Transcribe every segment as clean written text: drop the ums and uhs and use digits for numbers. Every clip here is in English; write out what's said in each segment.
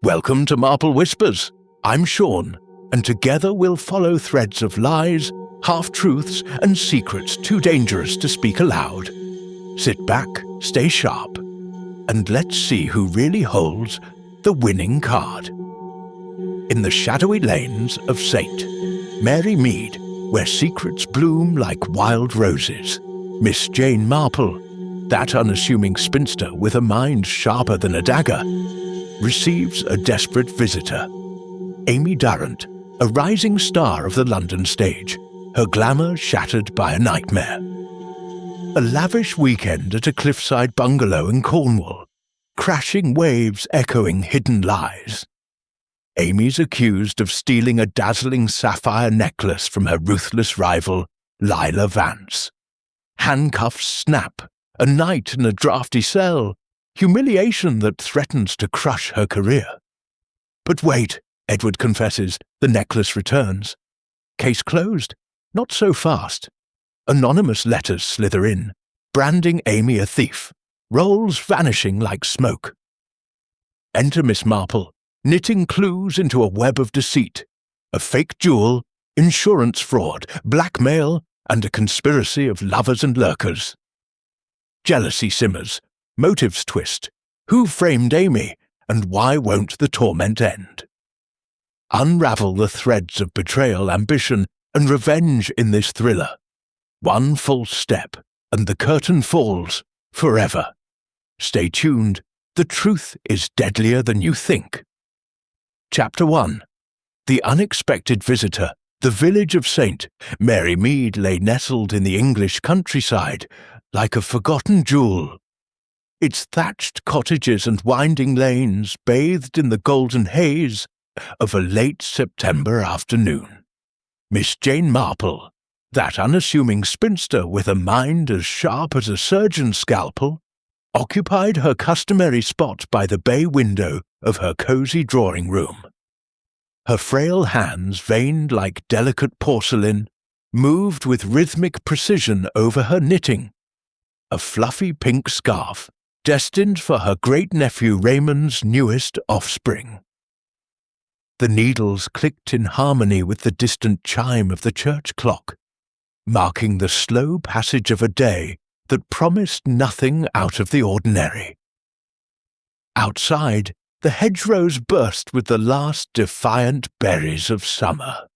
Welcome to Marple Whispers. I'm Sean, and together we'll follow threads of lies, half-truths, and secrets too dangerous to speak aloud. Sit back, stay sharp, and let's see who really holds the winning card. In the shadowy lanes of St. Mary Mead, where secrets bloom like wild roses, Miss Jane Marple, that unassuming spinster with a mind sharper than a dagger, receives a desperate visitor. Amy Durrant, a rising star of the London stage, her glamour shattered by a nightmare. A lavish weekend at a cliffside bungalow in Cornwall, crashing waves echoing hidden lies. Amy's accused of stealing a dazzling sapphire necklace from her ruthless rival, Lila Vance. Handcuffs snap, a night in a drafty cell, humiliation that threatens to crush her career. But wait, Edward confesses, the necklace returns. Case closed. Not so fast. Anonymous letters slither in, branding Amy a thief, roles vanishing like smoke. Enter Miss Marple, knitting clues into a web of deceit, a fake jewel, insurance fraud, blackmail, and a conspiracy of lovers and lurkers. Jealousy simmers, motives twist. Who framed Amy, and why won't the torment end? Unravel the threads of betrayal, ambition, and revenge in this thriller. One false step, and the curtain falls forever. Stay tuned, the truth is deadlier than you think. Chapter 1. The unexpected visitor. The village of St. Mary Mead lay nestled in the English countryside, like a forgotten jewel. Its thatched cottages and winding lanes bathed in the golden haze of a late September afternoon. Miss Jane Marple, that unassuming spinster with a mind as sharp as a surgeon's scalpel, occupied her customary spot by the bay window of her cosy drawing room. Her frail hands, veined like delicate porcelain, moved with rhythmic precision over her knitting, a fluffy pink scarf destined for her great-nephew Raymond's newest offspring. The needles clicked in harmony with the distant chime of the church clock, marking the slow passage of a day that promised nothing out of the ordinary. Outside, the hedgerows burst with the last defiant berries of summer,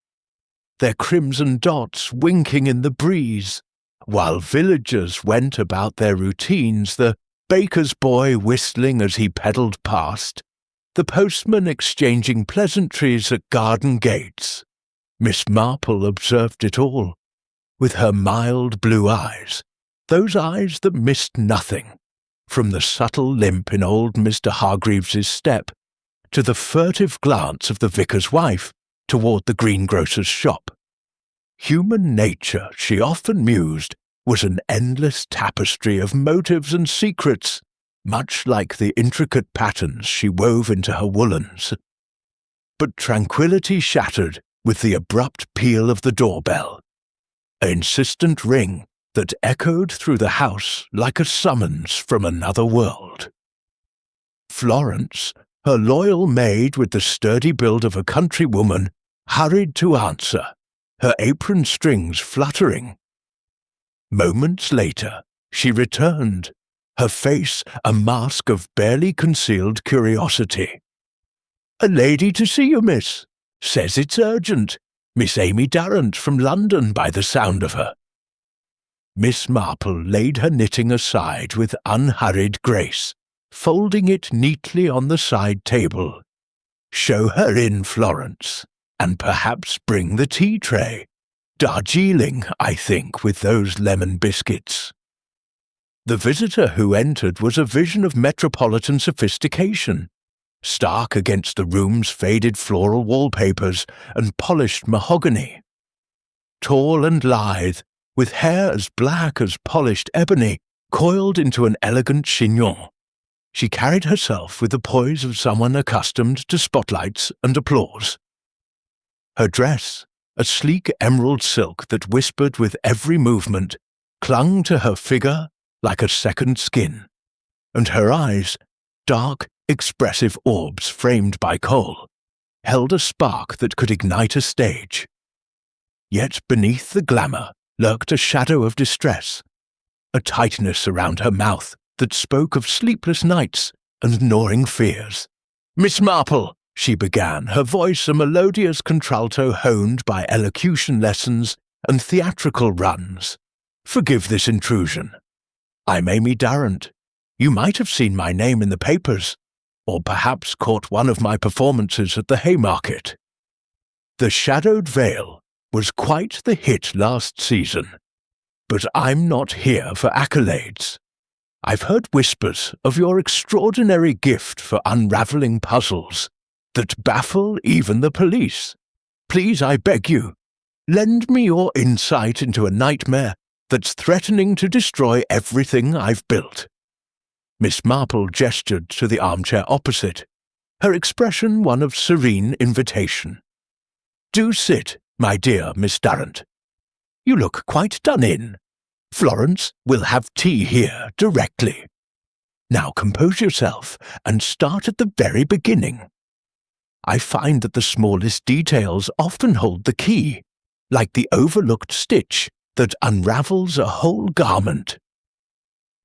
their crimson dots winking in the breeze, while villagers went about their routines, the baker's boy whistling as he pedalled past, the postman exchanging pleasantries at garden gates. Miss Marple observed it all, with her mild blue eyes, those eyes that missed nothing, from the subtle limp in old Mr. Hargreaves's step to the furtive glance of the vicar's wife toward the greengrocer's shop. Human nature, she often mused, was an endless tapestry of motives and secrets, much like the intricate patterns she wove into her woolens. But tranquility shattered with the abrupt peal of the doorbell, an insistent ring that echoed through the house like a summons from another world. Florence, her loyal maid with the sturdy build of a countrywoman, hurried to answer, her apron strings fluttering. Moments later, she returned, her face a mask of barely concealed curiosity. "A lady to see you, miss. Says it's urgent. Miss Amy Durrant from London by the sound of her." Miss Marple laid her knitting aside with unhurried grace, folding it neatly on the side table. "Show her in, Florence, and perhaps bring the tea tray. Darjeeling, I think, with those lemon biscuits." The visitor who entered was a vision of metropolitan sophistication, stark against the room's faded floral wallpapers and polished mahogany. Tall and lithe, with hair as black as polished ebony, coiled into an elegant chignon, she carried herself with the poise of someone accustomed to spotlights and applause. Her dress, a sleek emerald silk that whispered with every movement, clung to her figure like a second skin, and her eyes, dark, expressive orbs framed by coal, held a spark that could ignite a stage. Yet beneath the glamour lurked a shadow of distress, a tightness around her mouth that spoke of sleepless nights and gnawing fears. "Miss Marple," she began, her voice a melodious contralto honed by elocution lessons and theatrical runs. "Forgive this intrusion. I'm Amy Darrant. You might have seen my name in the papers, or perhaps caught one of my performances at the Haymarket. The Shadowed Veil was quite the hit last season, but I'm not here for accolades. I've heard whispers of your extraordinary gift for unraveling puzzles that baffle even the police. Please, I beg you, lend me your insight into a nightmare that's threatening to destroy everything I've built." Miss Marple gestured to the armchair opposite, her expression one of serene invitation. "Do sit, my dear Miss Darrant. You look quite done in. Florence will have tea here directly. Now compose yourself and start at the very beginning. I find that the smallest details often hold the key, like the overlooked stitch that unravels a whole garment."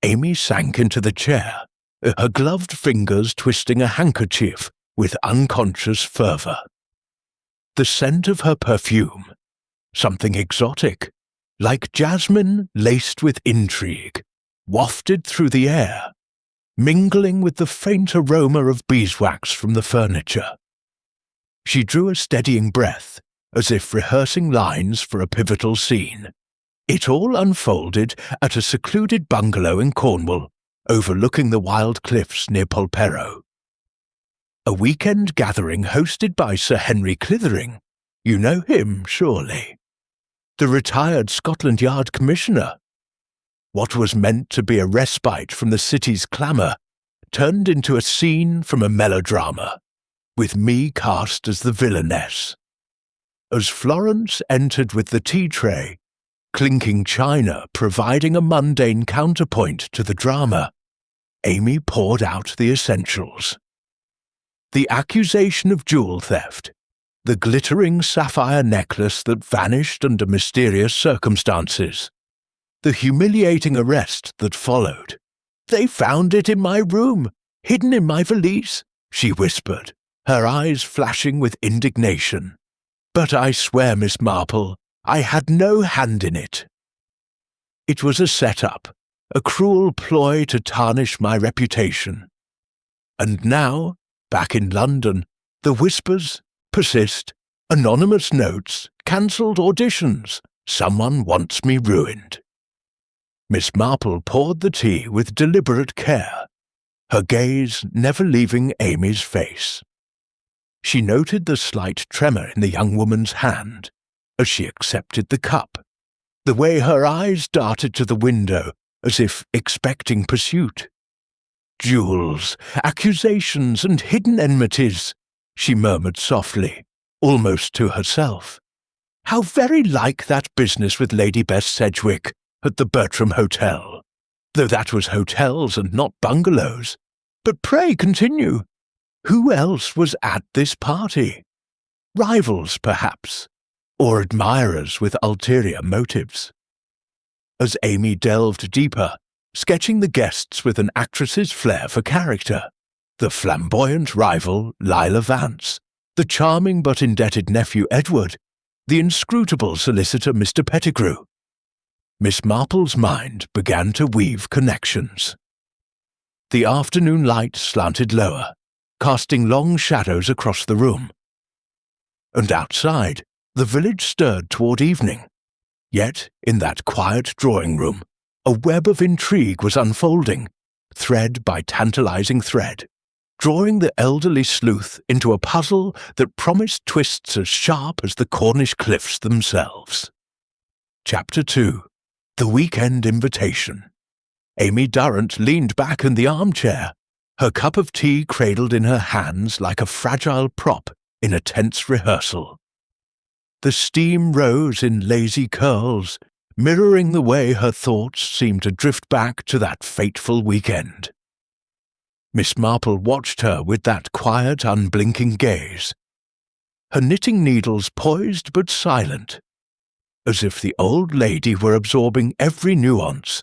Amy sank into the chair, her gloved fingers twisting a handkerchief with unconscious fervour. The scent of her perfume, something exotic, like jasmine laced with intrigue, wafted through the air, mingling with the faint aroma of beeswax from the furniture. She drew a steadying breath, as if rehearsing lines for a pivotal scene. It all unfolded at a secluded bungalow in Cornwall, overlooking the wild cliffs near Polperro. A weekend gathering hosted by Sir Henry Clithering. You know him, surely. The retired Scotland Yard Commissioner. What was meant to be a respite from the city's clamour turned into a scene from a melodrama, with me cast as the villainess. As Florence entered with the tea tray, clinking china providing a mundane counterpoint to the drama, Amy poured out the essentials. The accusation of jewel theft, the glittering sapphire necklace that vanished under mysterious circumstances, the humiliating arrest that followed. "They found it in my room, hidden in my valise," she whispered, her eyes flashing with indignation. "But I swear, Miss Marple, I had no hand in it. It was a set-up, a cruel ploy to tarnish my reputation. And now, back in London, the whispers persist, anonymous notes, cancelled auditions. Someone wants me ruined." Miss Marple poured the tea with deliberate care, her gaze never leaving Amy's face. She noted the slight tremor in the young woman's hand as she accepted the cup, the way her eyes darted to the window as if expecting pursuit. "Jewels, accusations, and hidden enmities," she murmured softly, almost to herself. "How very like that business with Lady Bess Sedgwick at the Bertram Hotel, though that was hotels and not bungalows. But pray continue. Who else was at this party? Rivals, perhaps, or admirers with ulterior motives?" As Amy delved deeper, sketching the guests with an actress's flair for character, the flamboyant rival Lila Vance, the charming but indebted nephew Edward, the inscrutable solicitor Mr. Pettigrew. Miss Marple's mind began to weave connections. The afternoon light slanted lower, casting long shadows across the room. And outside, the village stirred toward evening. Yet, in that quiet drawing-room, a web of intrigue was unfolding, thread by tantalizing thread, drawing the elderly sleuth into a puzzle that promised twists as sharp as the Cornish cliffs themselves. Chapter 2. The Weekend Invitation. Amy Darrant leaned back in the armchair, her cup of tea cradled in her hands like a fragile prop in a tense rehearsal. The steam rose in lazy curls, mirroring the way her thoughts seemed to drift back to that fateful weekend. Miss Marple watched her with that quiet, unblinking gaze. Her knitting needles poised but silent, as if the old lady were absorbing every nuance,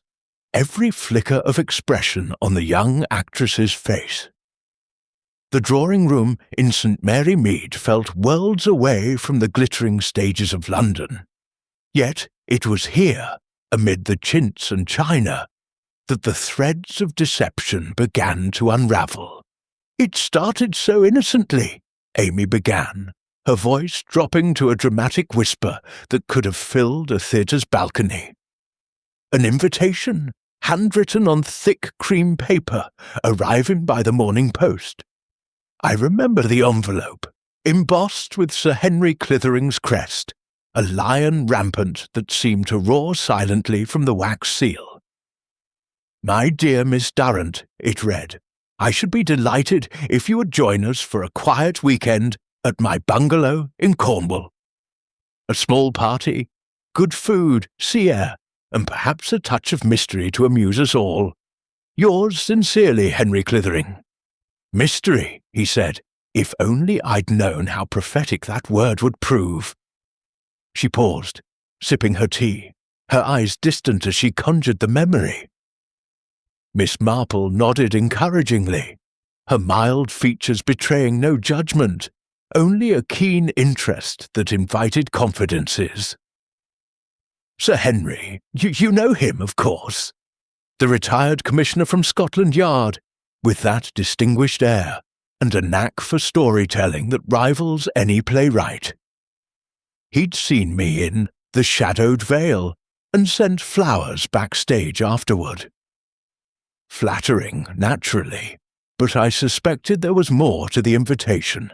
every flicker of expression on the young actress's face. The drawing-room in St. Mary Mead felt worlds away from the glittering stages of London. Yet it was here, amid the chintz and china, that the threads of deception began to unravel. "It started so innocently," Amy began, her voice dropping to a dramatic whisper that could have filled a theatre's balcony. An invitation, handwritten on thick cream paper, arriving by the morning post. I remember the envelope, embossed with Sir Henry Clithering's crest, a lion rampant that seemed to roar silently from the wax seal. "My dear Miss Durrant," it read, "I should be delighted if you would join us for a quiet weekend at my bungalow in Cornwall. A small party, good food, sea air, and perhaps a touch of mystery to amuse us all. Yours sincerely, Henry Clithering." "Mystery," he said. "If only I'd known how prophetic that word would prove." She paused, sipping her tea, her eyes distant as she conjured the memory. Miss Marple nodded encouragingly, her mild features betraying no judgment, only a keen interest that invited confidences. "Sir Henry, you know him, of course. The retired commissioner from Scotland Yard, with that distinguished air and a knack for storytelling that rivals any playwright. He'd seen me in The Shadowed Vale and sent flowers backstage afterward. Flattering, naturally, but I suspected there was more to the invitation.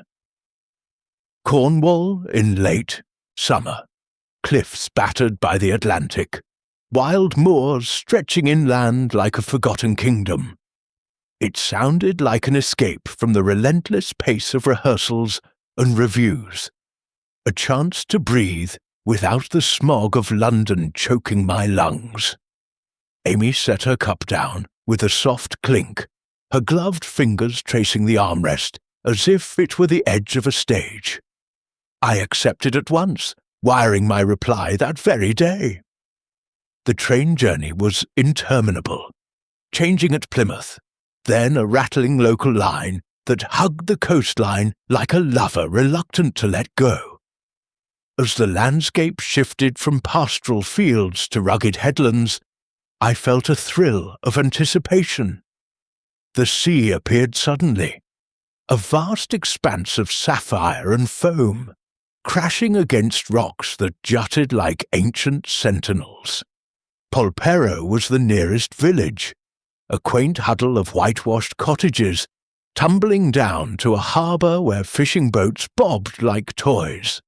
Cornwall in late summer, cliffs battered by the Atlantic, wild moors stretching inland like a forgotten kingdom. It sounded like an escape from the relentless pace of rehearsals and reviews, a chance to breathe without the smog of London choking my lungs. Amy set her cup down with a soft clink, her gloved fingers tracing the armrest as if it were the edge of a stage. I accepted at once, wiring my reply that very day. The train journey was interminable, changing at Plymouth, then a rattling local line that hugged the coastline like a lover reluctant to let go. As the landscape shifted from pastoral fields to rugged headlands, I felt a thrill of anticipation. The sea appeared suddenly, a vast expanse of sapphire and foam, crashing against rocks that jutted like ancient sentinels. Polperro was the nearest village, a quaint huddle of whitewashed cottages, tumbling down to a harbour where fishing boats bobbed like toys.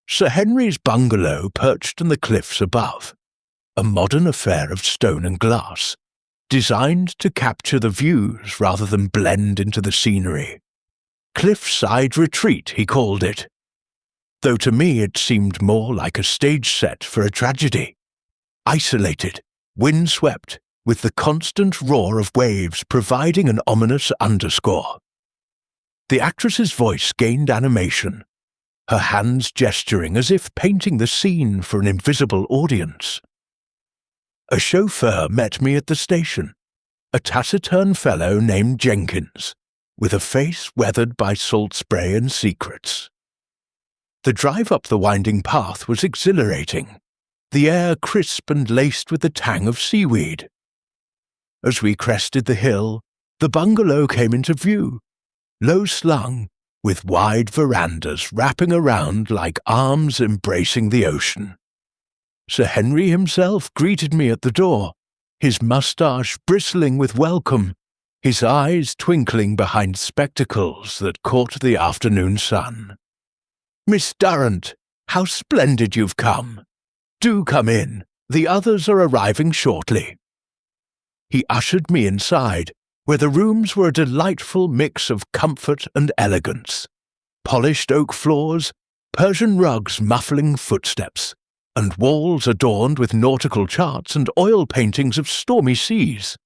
Sir Henry's bungalow perched on the cliffs above, a modern affair of stone and glass, designed to capture the views rather than blend into the scenery. Cliffside retreat, he called it, though to me it seemed more like a stage set for a tragedy. Isolated, windswept, with the constant roar of waves providing an ominous underscore. The actress's voice gained animation, her hands gesturing as if painting the scene for an invisible audience. A chauffeur met me at the station, a taciturn fellow named Jenkins, with a face weathered by salt spray and secrets. The drive up the winding path was exhilarating, the air crisp and laced with the tang of seaweed. As we crested the hill, the bungalow came into view, low-slung, with wide verandas wrapping around like arms embracing the ocean. Sir Henry himself greeted me at the door, his moustache bristling with welcome, his eyes twinkling behind spectacles that caught the afternoon sun. "Miss Durrant, how splendid you've come! Do come in, the others are arriving shortly." He ushered me inside, where the rooms were a delightful mix of comfort and elegance. Polished oak floors, Persian rugs muffling footsteps, and walls adorned with nautical charts and oil paintings of stormy seas.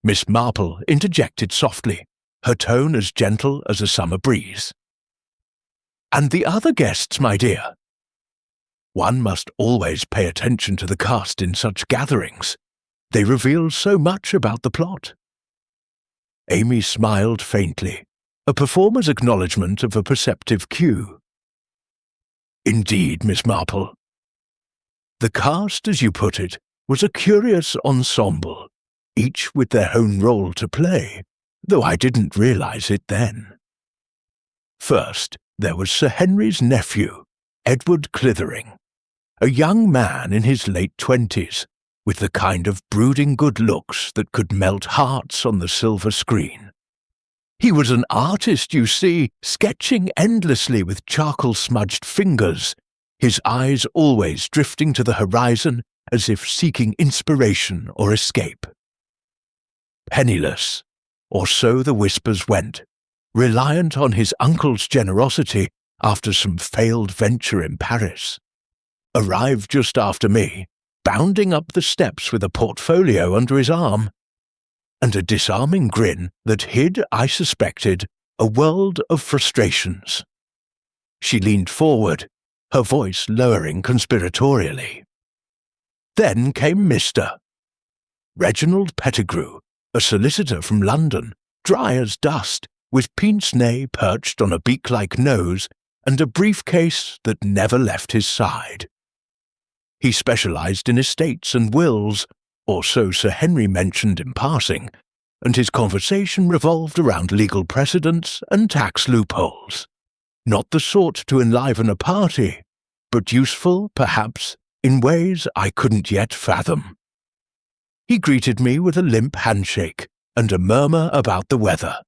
Miss Marple interjected softly, her tone as gentle as a summer breeze. "And the other guests, my dear?" One must always pay attention to the cast in such gatherings. They reveal so much about the plot. Amy smiled faintly, a performer's acknowledgement of a perceptive cue. "Indeed, Miss Marple. The cast, as you put it, was a curious ensemble, each with their own role to play, though I didn't realize it then. First, there was Sir Henry's nephew, Edward Clithering, a young man in his late 20s, with the kind of brooding good looks that could melt hearts on the silver screen. He was an artist, you see, sketching endlessly with charcoal-smudged fingers, his eyes always drifting to the horizon as if seeking inspiration or escape. Penniless, or so the whispers went, reliant on his uncle's generosity after some failed venture in Paris. Arrived just after me, bounding up the steps with a portfolio under his arm, and a disarming grin that hid, I suspected, a world of frustrations. She leaned forward, her voice lowering conspiratorially. Then came Mr. Reginald Pettigrew, a solicitor from London, dry as dust, with pince-nez perched on a beak-like nose and a briefcase that never left his side. He specialized in estates and wills, or so Sir Henry mentioned in passing, and his conversation revolved around legal precedents and tax loopholes. Not the sort to enliven a party, but useful, perhaps, in ways I couldn't yet fathom. He greeted me with a limp handshake and a murmur about the weather,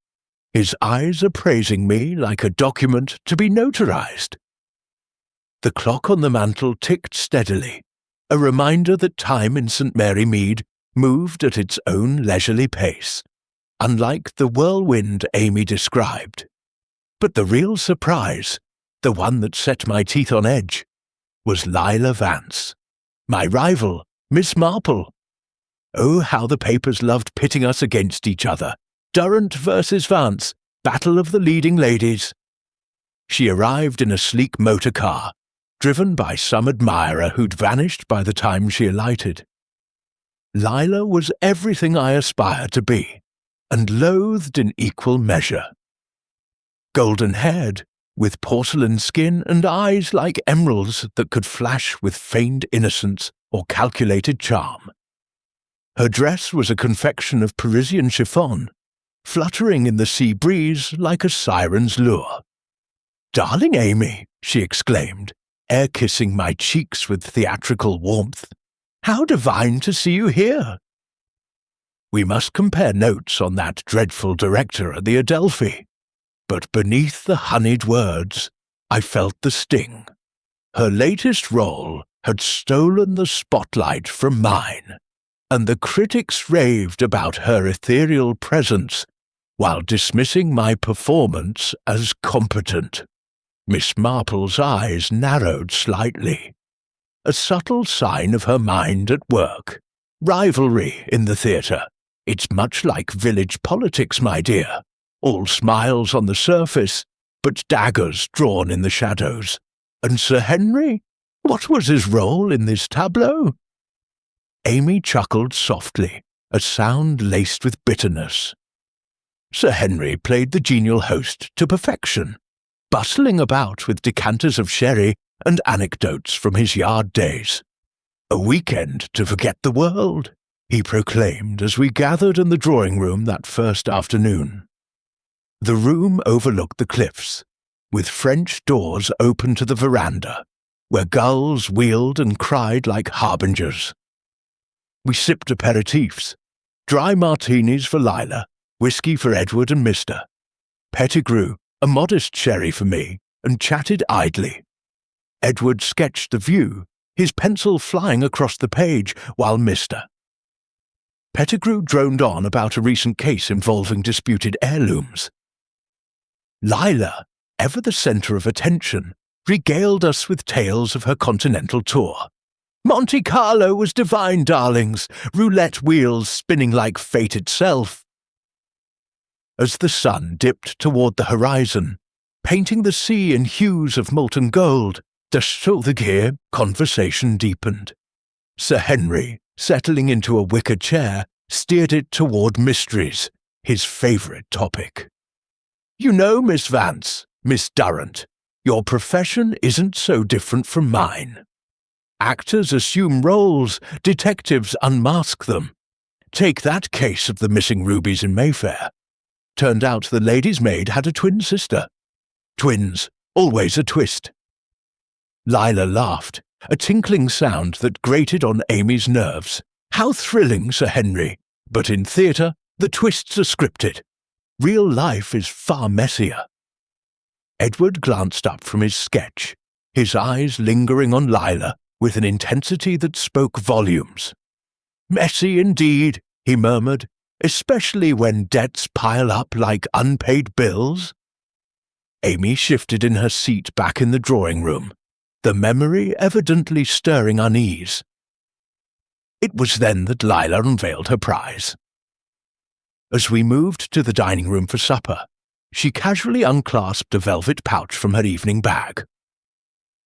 his eyes appraising me like a document to be notarized. The clock on the mantel ticked steadily, a reminder that time in St. Mary Mead moved at its own leisurely pace, unlike the whirlwind Amy described. But the real surprise, the one that set my teeth on edge, was Lila Vance, my rival, Miss Marple. Oh, how the papers loved pitting us against each other. Durrant versus Vance, battle of the leading ladies. She arrived in a sleek motor car, driven by some admirer who'd vanished by the time she alighted. Lila was everything I aspired to be, and loathed in equal measure. Golden-haired, with porcelain skin and eyes like emeralds that could flash with feigned innocence or calculated charm. Her dress was a confection of Parisian chiffon, fluttering in the sea breeze like a siren's lure. "Darling Amy," she exclaimed, air-kissing my cheeks with theatrical warmth, "how divine to see you here!" We must compare notes on that dreadful director at the Adelphi, but beneath the honeyed words, I felt the sting. Her latest role had stolen the spotlight from mine, and the critics raved about her ethereal presence while dismissing my performance as competent. Miss Marple's eyes narrowed slightly, a subtle sign of her mind at work. Rivalry in the theatre. It's much like village politics, my dear. All smiles on the surface, but daggers drawn in the shadows. And Sir Henry? What was his role in this tableau? Amy chuckled softly, a sound laced with bitterness. Sir Henry played the genial host to perfection, bustling about with decanters of sherry and anecdotes from his yard days. "A weekend to forget the world," he proclaimed as we gathered in the drawing-room that first afternoon. The room overlooked the cliffs, with French doors open to the veranda, where gulls wheeled and cried like harbingers. We sipped aperitifs, dry martinis for Lila, whiskey for Edward and Mr. Pettigrew, a modest sherry for me, and chatted idly. Edward sketched the view, his pencil flying across the page, while Mr. Pettigrew droned on about a recent case involving disputed heirlooms. Lila, ever the centre of attention, regaled us with tales of her continental tour. Monte Carlo was divine, darlings, roulette wheels spinning like fate itself. As the sun dipped toward the horizon, painting the sea in hues of molten gold, the conversation deepened. Sir Henry, settling into a wicker chair, steered it toward mysteries, his favourite topic. You know, Miss Vance, Miss Durrant, your profession isn't so different from mine. Actors assume roles, detectives unmask them. Take that case of the missing rubies in Mayfair. Turned out the lady's maid had a twin sister. Twins, always a twist. Lila laughed, a tinkling sound that grated on Amy's nerves. How thrilling, Sir Henry, but in theatre, the twists are scripted. Real life is far messier. Edward glanced up from his sketch, his eyes lingering on Lila with an intensity that spoke volumes. Messy indeed, he murmured, especially when debts pile up like unpaid bills. Amy shifted in her seat back in the drawing room, the memory evidently stirring unease. It was then that Lila unveiled her prize. As we moved to the dining room for supper, she casually unclasped a velvet pouch from her evening bag.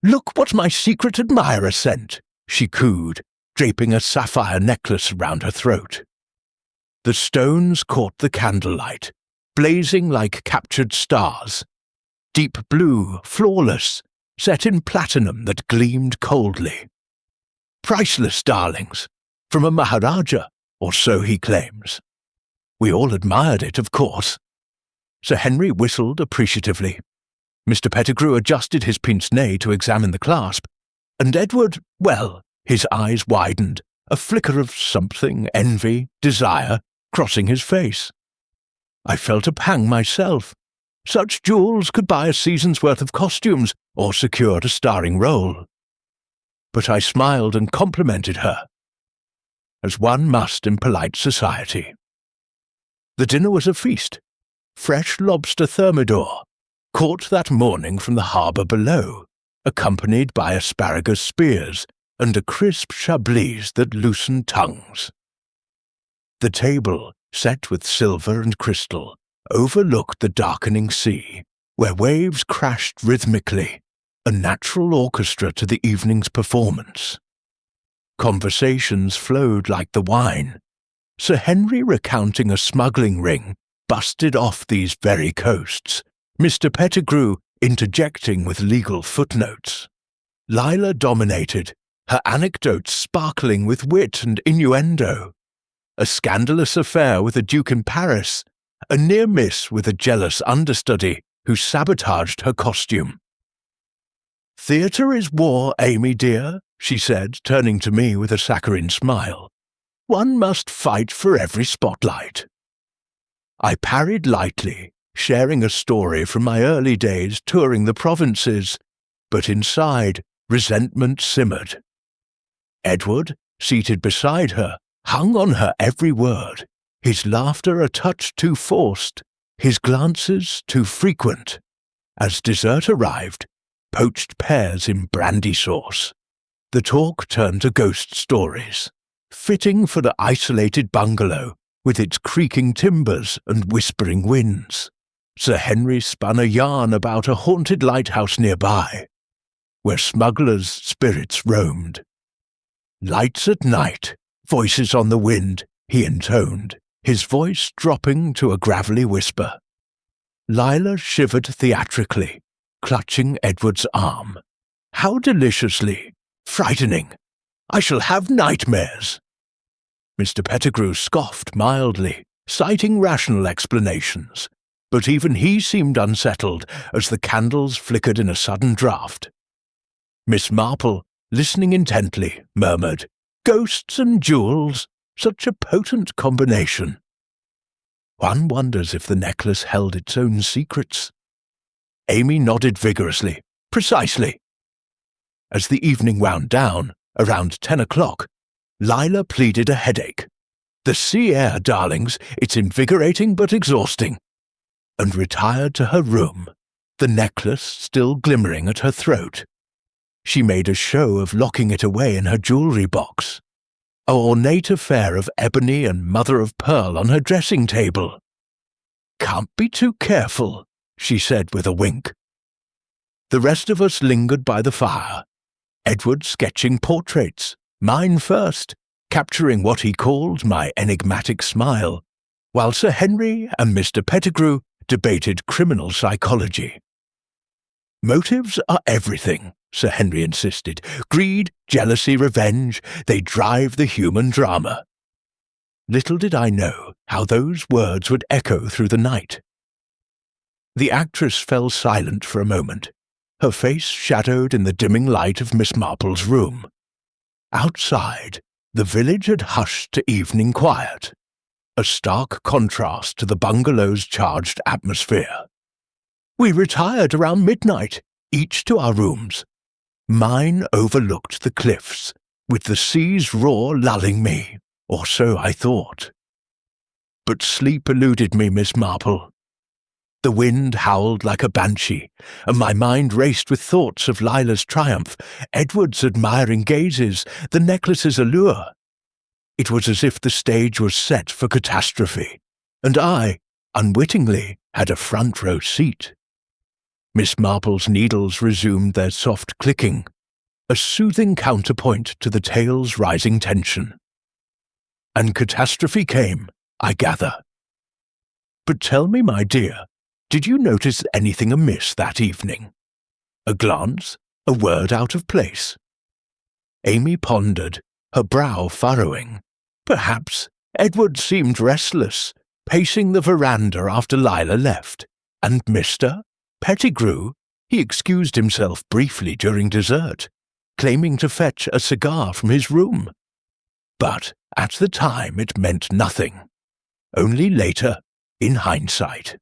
"Look what my secret admirer sent," she cooed, draping a sapphire necklace around her throat. The stones caught the candlelight, blazing like captured stars. Deep blue, flawless, set in platinum that gleamed coldly. Priceless, darlings, from a Maharaja, or so he claims. We all admired it, of course. Sir Henry whistled appreciatively. Mr. Pettigrew adjusted his pince-nez to examine the clasp, and Edward, well, his eyes widened, a flicker of something, envy, desire, crossing his face. I felt a pang myself. Such jewels could buy a season's worth of costumes or secure a starring role. But I smiled and complimented her, as one must in polite society. The dinner was a feast. Fresh lobster thermidor, caught that morning from the harbour below, accompanied by asparagus spears and a crisp chablis that loosened tongues. The table, set with silver and crystal, overlooked the darkening sea, where waves crashed rhythmically, a natural orchestra to the evening's performance. Conversations flowed like the wine, Sir Henry recounting a smuggling ring busted off these very coasts, Mr. Pettigrew interjecting with legal footnotes. Lila dominated, her anecdotes sparkling with wit and innuendo. A scandalous affair with a duke in Paris, a near miss with a jealous understudy who sabotaged her costume. "Theatre is war, Amy dear," she said, turning to me with a saccharine smile. "One must fight for every spotlight." I parried lightly, sharing a story from my early days touring the provinces, but inside, resentment simmered. Edward, seated beside her, hung on her every word, his laughter a touch too forced, his glances too frequent. As dessert arrived, poached pears in brandy sauce, the talk turned to ghost stories, fitting for the isolated bungalow with its creaking timbers and whispering winds. Sir Henry spun a yarn about a haunted lighthouse nearby, where smugglers' spirits roamed. "Lights at night, voices on the wind," he intoned, his voice dropping to a gravelly whisper. Lila shivered theatrically, clutching Edward's arm. "How deliciously frightening! I shall have nightmares." Mr. Pettigrew scoffed mildly, citing rational explanations, but even he seemed unsettled as the candles flickered in a sudden draught. Miss Marple, listening intently, murmured, "Ghosts and jewels, such a potent combination." One wonders if the necklace held its own secrets. Amy nodded vigorously. "Precisely." As the evening wound down, around 10 o'clock, Lila pleaded a headache. "The sea air, darlings, it's invigorating but exhausting," and retired to her room, the necklace still glimmering at her throat. She made a show of locking it away in her jewellery box. An ornate affair of ebony and mother-of-pearl on her dressing table. "Can't be too careful," she said with a wink. The rest of us lingered by the fire, Edward sketching portraits, mine first, capturing what he called my enigmatic smile, while Sir Henry and Mr. Pettigrew debated criminal psychology. "Motives are everything," Sir Henry insisted. "Greed, jealousy, revenge, they drive the human drama." Little did I know how those words would echo through the night. The actress fell silent for a moment, her face shadowed in the dimming light of Miss Marple's room. Outside, the village had hushed to evening quiet, a stark contrast to the bungalow's charged atmosphere. We retired around midnight, each to our rooms. Mine overlooked the cliffs, with the sea's roar lulling me, or so I thought. But sleep eluded me, Miss Marple. The wind howled like a banshee, and my mind raced with thoughts of Lila's triumph, Edward's admiring gazes, the necklace's allure. It was as if the stage was set for catastrophe, and I, unwittingly, had a front-row seat. Miss Marple's needles resumed their soft clicking, a soothing counterpoint to the tale's rising tension. And catastrophe came, I gather. But tell me, my dear, did you notice anything amiss that evening? A glance, a word out of place? Amy pondered, her brow furrowing. Perhaps Edward seemed restless, pacing the veranda after Lila left, and Mr. Pettigrew, he excused himself briefly during dessert, claiming to fetch a cigar from his room. But at the time it meant nothing. Only later, in hindsight.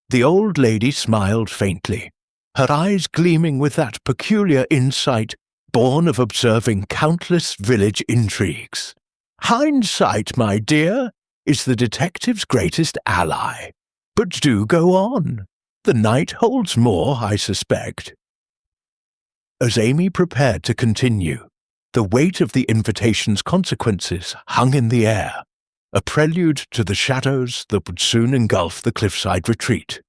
The old lady smiled faintly, her eyes gleaming with that peculiar insight born of observing countless village intrigues. Hindsight, my dear, is the detective's greatest ally. But do go on. The night holds more, I suspect. As Amy prepared to continue, the weight of the invitation's consequences hung in the air, a prelude to the shadows that would soon engulf the cliffside retreat.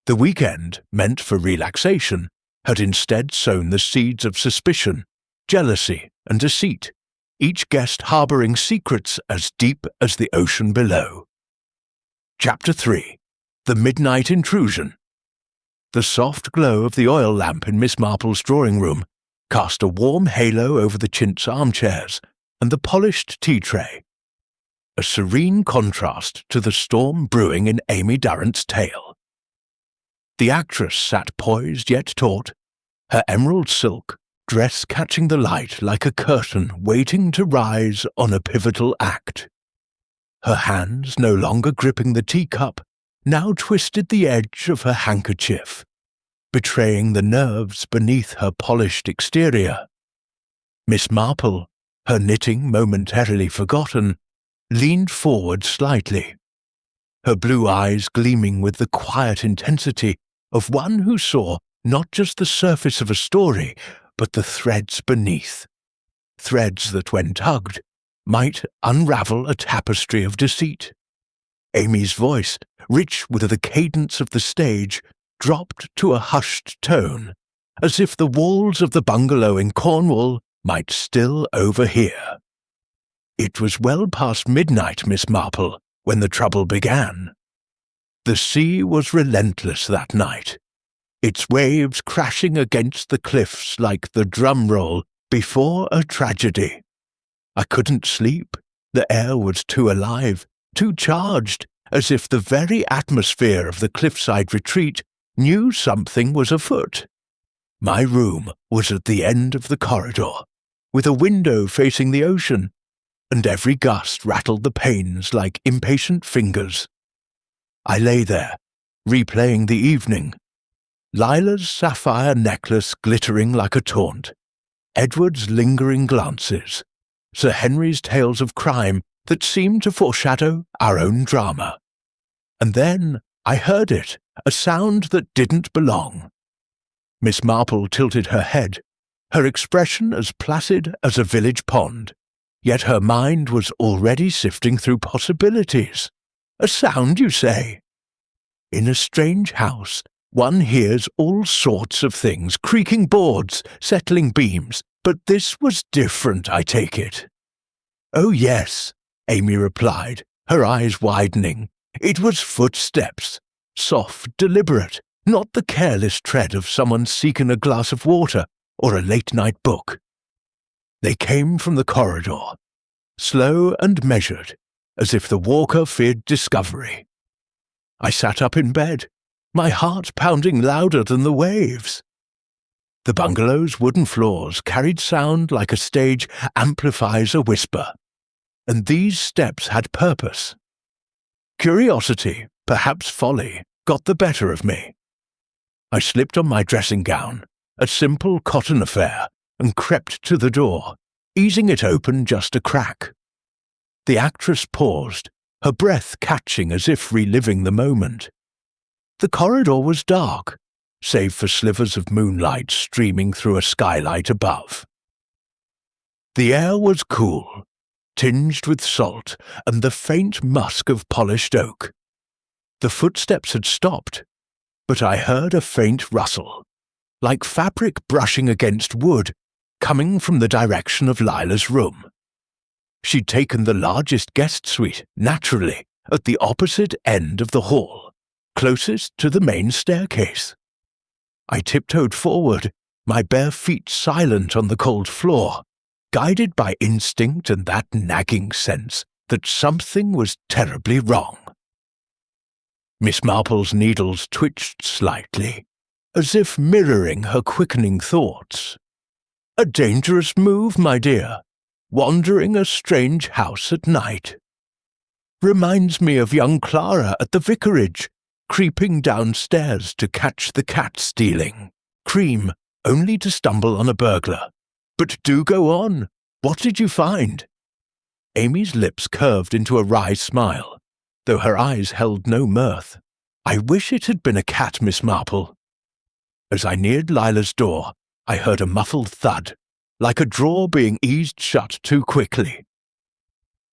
The weekend, meant for relaxation, had instead sown the seeds of suspicion, jealousy, and deceit, each guest harbouring secrets as deep as the ocean below. Chapter 3. The Midnight Intrusion. The soft glow of the oil lamp in Miss Marple's drawing-room cast a warm halo over the chintz armchairs and the polished tea-tray, a serene contrast to the storm brewing in Amy Durrant's tale. The actress sat poised yet taut, her emerald silk dress catching the light like a curtain waiting to rise on a pivotal act. Her hands, no longer gripping the teacup, now twisted the edge of her handkerchief, betraying the nerves beneath her polished exterior. Miss Marple, her knitting momentarily forgotten, leaned forward slightly, her blue eyes gleaming with the quiet intensity of one who saw not just the surface of a story, but the threads beneath. Threads that, when tugged, might unravel a tapestry of deceit. Amy's voice, rich with the cadence of the stage, dropped to a hushed tone, as if the walls of the bungalow in Cornwall might still overhear. It was well past midnight, Miss Marple, when the trouble began. The sea was relentless that night, its waves crashing against the cliffs like the drum roll before a tragedy. I couldn't sleep. The air was too alive, too charged, as if the very atmosphere of the cliffside retreat knew something was afoot. My room was at the end of the corridor, with a window facing the ocean, and every gust rattled the panes like impatient fingers. I lay there, replaying the evening. Lila's sapphire necklace glittering like a taunt, Edward's lingering glances, Sir Henry's tales of crime that seemed to foreshadow our own drama. And then I heard it, a sound that didn't belong. Miss Marple tilted her head, her expression as placid as a village pond, yet her mind was already sifting through possibilities. A sound, you say? In a strange house, one hears all sorts of things, creaking boards, settling beams, but this was different, I take it. Oh yes, Amy replied, her eyes widening. It was footsteps, soft, deliberate, not the careless tread of someone seeking a glass of water or a late-night book. They came from the corridor, slow and measured, as if the walker feared discovery. I sat up in bed, my heart pounding louder than the waves. The bungalow's wooden floors carried sound like a stage amplifies a whisper, and these steps had purpose. Curiosity, perhaps folly, got the better of me. I slipped on my dressing gown, a simple cotton affair, and crept to the door, easing it open just a crack. The actress paused, her breath catching as if reliving the moment. The corridor was dark, save for slivers of moonlight streaming through a skylight above. The air was cool, tinged with salt and the faint musk of polished oak. The footsteps had stopped, but I heard a faint rustle, like fabric brushing against wood, coming from the direction of Lila's room. She'd taken the largest guest suite, naturally, at the opposite end of the hall, closest to the main staircase. I tiptoed forward, my bare feet silent on the cold floor, guided by instinct and that nagging sense that something was terribly wrong. Miss Marple's needles twitched slightly, as if mirroring her quickening thoughts. A dangerous move, my dear, wandering a strange house at night. Reminds me of young Clara at the vicarage, creeping downstairs to catch the cat stealing cream, only to stumble on a burglar. But do go on. What did you find? Amy's lips curved into a wry smile, though her eyes held no mirth. I wish it had been a cat, Miss Marple. As I neared Lila's door, I heard a muffled thud, like a drawer being eased shut too quickly.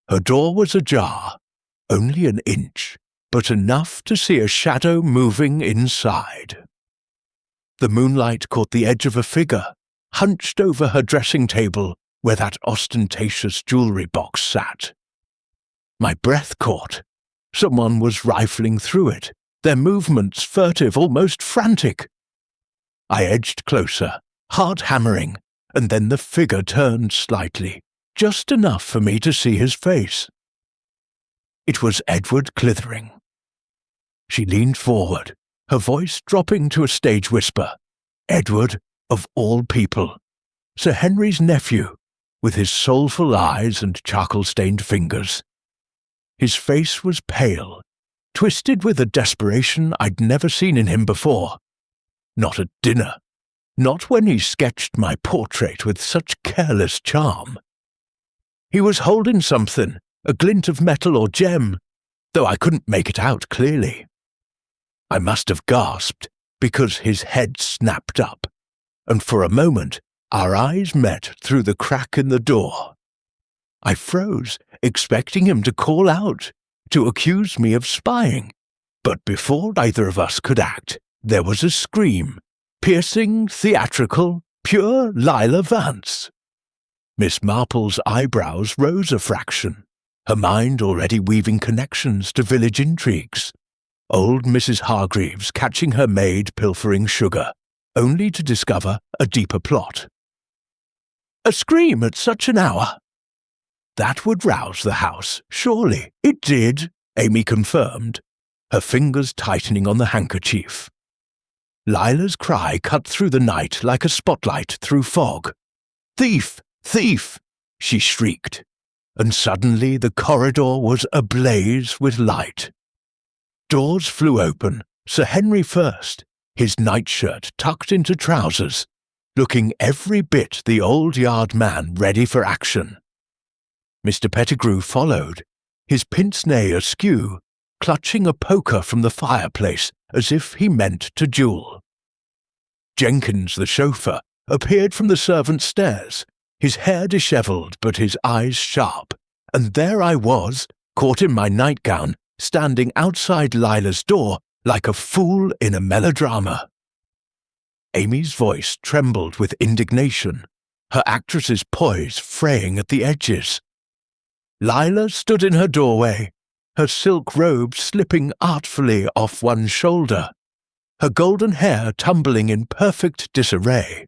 Her door was ajar, only an inch, but enough to see a shadow moving inside. The moonlight caught the edge of a figure, hunched over her dressing table where that ostentatious jewellery box sat. My breath caught. Someone was rifling through it, their movements furtive, almost frantic. I edged closer, heart hammering, and then the figure turned slightly, just enough for me to see his face. It was Edward Clithering. She leaned forward, her voice dropping to a stage whisper. Edward, of all people. Sir Henry's nephew, with his soulful eyes and charcoal-stained fingers. His face was pale, twisted with a desperation I'd never seen in him before. Not at dinner. Not when he sketched my portrait with such careless charm. He was holding something, a glint of metal or gem, though I couldn't make it out clearly. I must have gasped, because his head snapped up, and for a moment our eyes met through the crack in the door. I froze, expecting him to call out, to accuse me of spying, but before either of us could act, there was a scream, piercing, theatrical, pure Lila Vance. Miss Marple's eyebrows rose a fraction, her mind already weaving connections to village intrigues. Old Mrs. Hargreaves catching her maid pilfering sugar, only to discover a deeper plot. A scream at such an hour! That would rouse the house, surely. It did, Amy confirmed, her fingers tightening on the handkerchief. Lila's cry cut through the night like a spotlight through fog. Thief! Thief! She shrieked, and suddenly the corridor was ablaze with light. Doors flew open, Sir Henry first, his nightshirt tucked into trousers, looking every bit the old yard man ready for action. Mr. Pettigrew followed, his pince-nez askew, clutching a poker from the fireplace as if he meant to duel. Jenkins, the chauffeur, appeared from the servants' stairs, his hair dishevelled but his eyes sharp, and there I was, caught in my nightgown, standing outside Lila's door like a fool in a melodrama. Amy's voice trembled with indignation, her actress's poise fraying at the edges. Lila stood in her doorway, her silk robe slipping artfully off one shoulder, her golden hair tumbling in perfect disarray.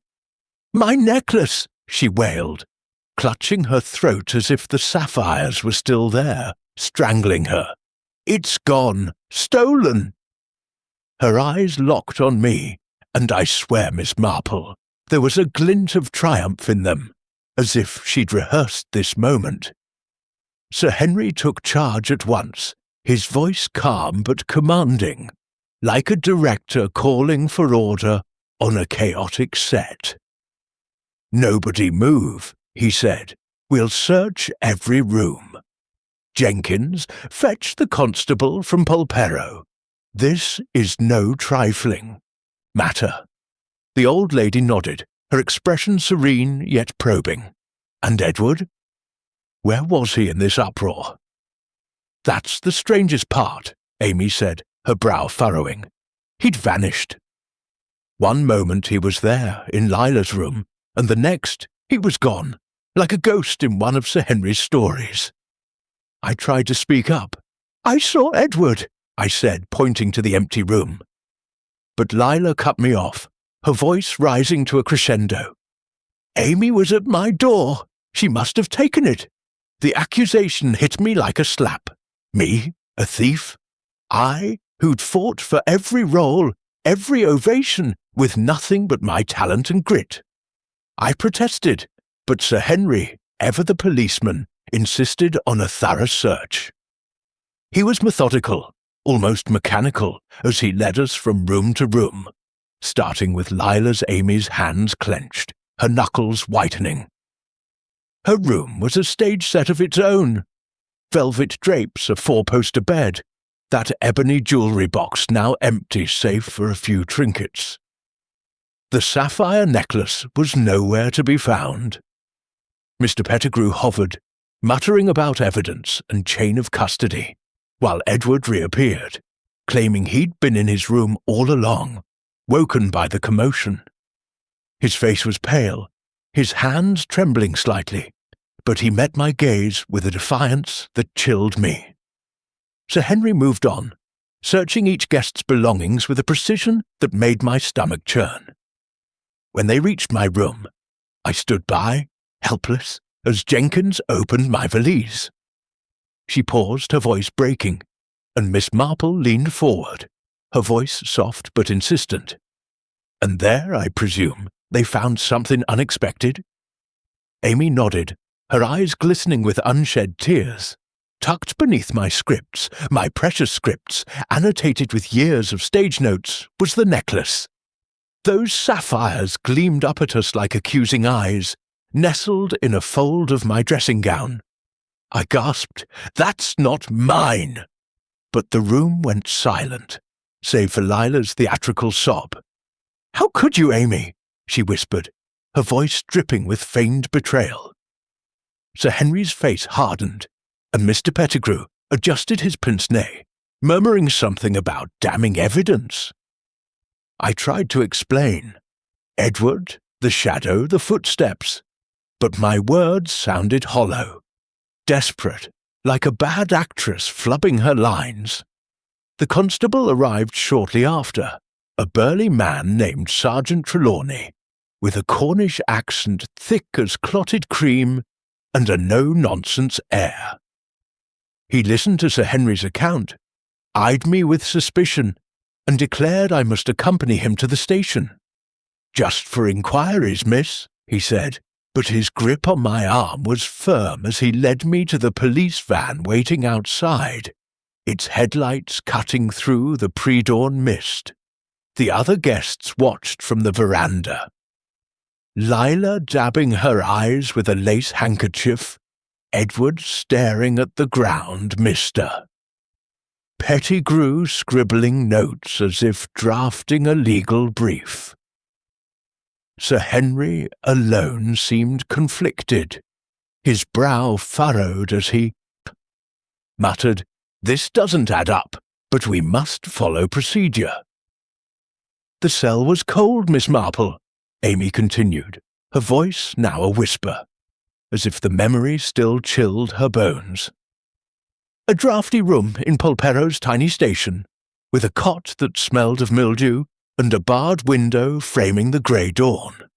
"My necklace!" she wailed, clutching her throat as if the sapphires were still there, strangling her. "It's gone! Stolen!" Her eyes locked on me, and I swear, Miss Marple, there was a glint of triumph in them, as if she'd rehearsed this moment. Sir Henry took charge at once, his voice calm but commanding, like a director calling for order on a chaotic set. "Nobody move," he said. "We'll search every room. Jenkins, fetch the constable from Polperro. This is no trifling matter." The old lady nodded, her expression serene yet probing. "And Edward? Where was he in this uproar?" "That's the strangest part," Amy said, her brow furrowing. "He'd vanished. One moment he was there, in Lila's room, and the next he was gone, like a ghost in one of Sir Henry's stories." I tried to speak up. "I saw Edward," I said, pointing to the empty room. But Lila cut me off, her voice rising to a crescendo. "Amy was at my door. She must have taken it. The accusation hit me like a slap. Me, a thief? I, who'd fought for every role, every ovation, with nothing but my talent and grit. I protested, but Sir Henry, ever the policeman, insisted on a thorough search. He was methodical, almost mechanical, as he led us from room to room, starting with Amy's hands clenched, her knuckles whitening. Her room was a stage set of its own. Velvet drapes, a four-poster bed, that ebony jewellery box now empty save for a few trinkets. The sapphire necklace was nowhere to be found. Mr. Pettigrew hovered, muttering about evidence and chain of custody, while Edward reappeared, claiming he'd been in his room all along, woken by the commotion. His face was pale, his hands trembling slightly, but he met my gaze with a defiance that chilled me. Sir Henry moved on, searching each guest's belongings with a precision that made my stomach churn. When they reached my room, I stood by, helpless, as Jenkins opened my valise. She paused, her voice breaking, and Miss Marple leaned forward, her voice soft but insistent. "And there, I presume, they found something unexpected?" Amy nodded, her eyes glistening with unshed tears. Tucked beneath my scripts, my precious scripts, annotated with years of stage notes, was the necklace. Those sapphires gleamed up at us like accusing eyes, nestled in a fold of my dressing gown. I gasped, "That's not mine!" But the room went silent, save for Lila's theatrical sob. "How could you, Amy?" she whispered, her voice dripping with feigned betrayal. Sir Henry's face hardened, and Mr. Pettigrew adjusted his pince-nez, murmuring something about damning evidence. I tried to explain. Edward, the shadow, the footsteps. But my words sounded hollow, desperate, like a bad actress flubbing her lines. The constable arrived shortly after, a burly man named Sergeant Trelawney, with a Cornish accent thick as clotted cream and a no-nonsense air. He listened to Sir Henry's account, eyed me with suspicion, and declared I must accompany him to the station. "Just for inquiries, miss," he said, but his grip on my arm was firm as he led me to the police van waiting outside, its headlights cutting through the pre-dawn mist. The other guests watched from the veranda. Lila dabbing her eyes with a lace handkerchief, Edward staring at the ground, mister. Pettigrew scribbling notes as if drafting a legal brief. Sir Henry alone seemed conflicted. His brow furrowed as he muttered, "This doesn't add up, but we must follow procedure." "The cell was cold, Miss Marple," Amy continued, her voice now a whisper, as if the memory still chilled her bones. "A draughty room in Polperro's tiny station, with a cot that smelled of mildew and a barred window framing the grey dawn.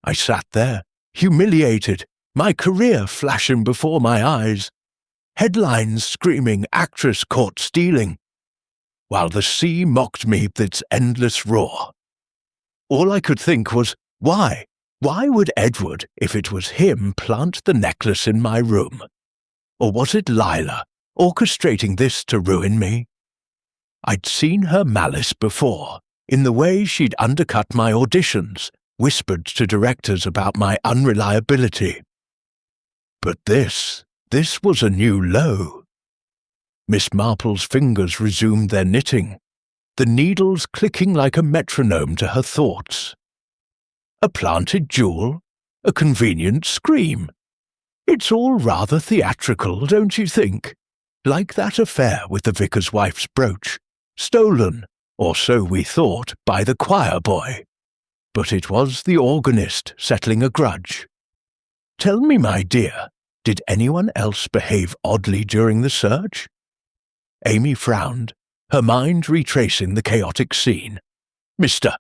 I sat there, humiliated, my career flashing before my eyes, headlines screaming actress caught stealing, while the sea mocked me with its endless roar. All I could think was, why? Why would Edward, if it was him, plant the necklace in my room? Or was it Lila, orchestrating this to ruin me? I'd seen her malice before, in the way she'd undercut my auditions, whispered to directors about my unreliability. But this was a new low. Miss Marple's fingers resumed their knitting, the needles clicking like a metronome to her thoughts. A planted jewel, a convenient scream. It's all rather theatrical, don't you think? Like that affair with the vicar's wife's brooch, stolen, or so we thought, by the choir boy. But it was the organist settling a grudge. Tell me, my dear, did anyone else behave oddly during the search? Amy frowned, her mind retracing the chaotic scene. Mr.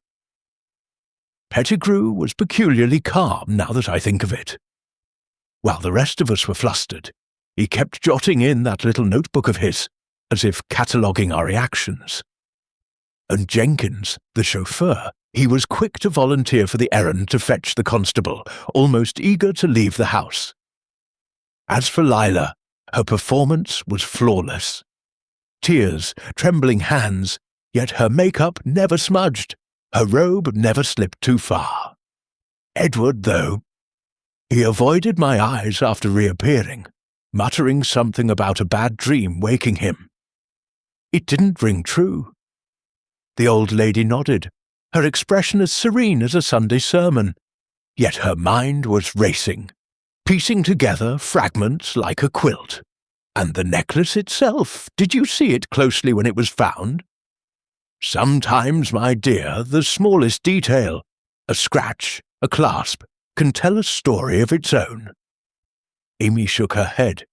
Pettigrew was peculiarly calm now that I think of it. While the rest of us were flustered, he kept jotting in that little notebook of his, as if cataloguing our reactions. And Jenkins, the chauffeur, he was quick to volunteer for the errand to fetch the constable, almost eager to leave the house. As for Lila, her performance was flawless. Tears, trembling hands, yet her makeup never smudged, her robe never slipped too far. Edward, though, he avoided my eyes after reappearing, muttering something about a bad dream waking him. It didn't ring true. The old lady nodded, her expression as serene as a Sunday sermon, yet her mind was racing, piecing together fragments like a quilt. And the necklace itself, did you see it closely when it was found? Sometimes, my dear, the smallest detail, a scratch, a clasp, can tell a story of its own. Amy shook her head.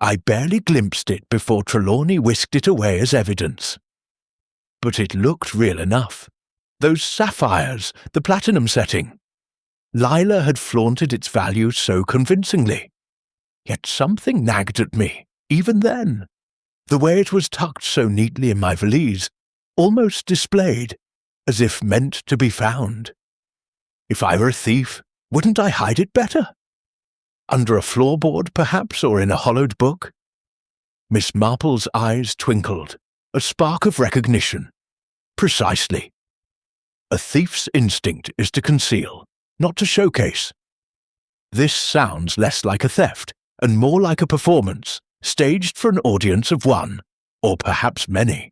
I barely glimpsed it before Trelawney whisked it away as evidence. But it looked real enough. Those sapphires, the platinum setting. Lila had flaunted its value so convincingly. Yet something nagged at me, even then. The way it was tucked so neatly in my valise, almost displayed, as if meant to be found. If I were a thief, wouldn't I hide it better? Under a floorboard, perhaps, or in a hollowed book? Miss Marple's eyes twinkled, a spark of recognition. Precisely. A thief's instinct is to conceal, not to showcase. This sounds less like a theft, and more like a performance, staged for an audience of one, or perhaps many.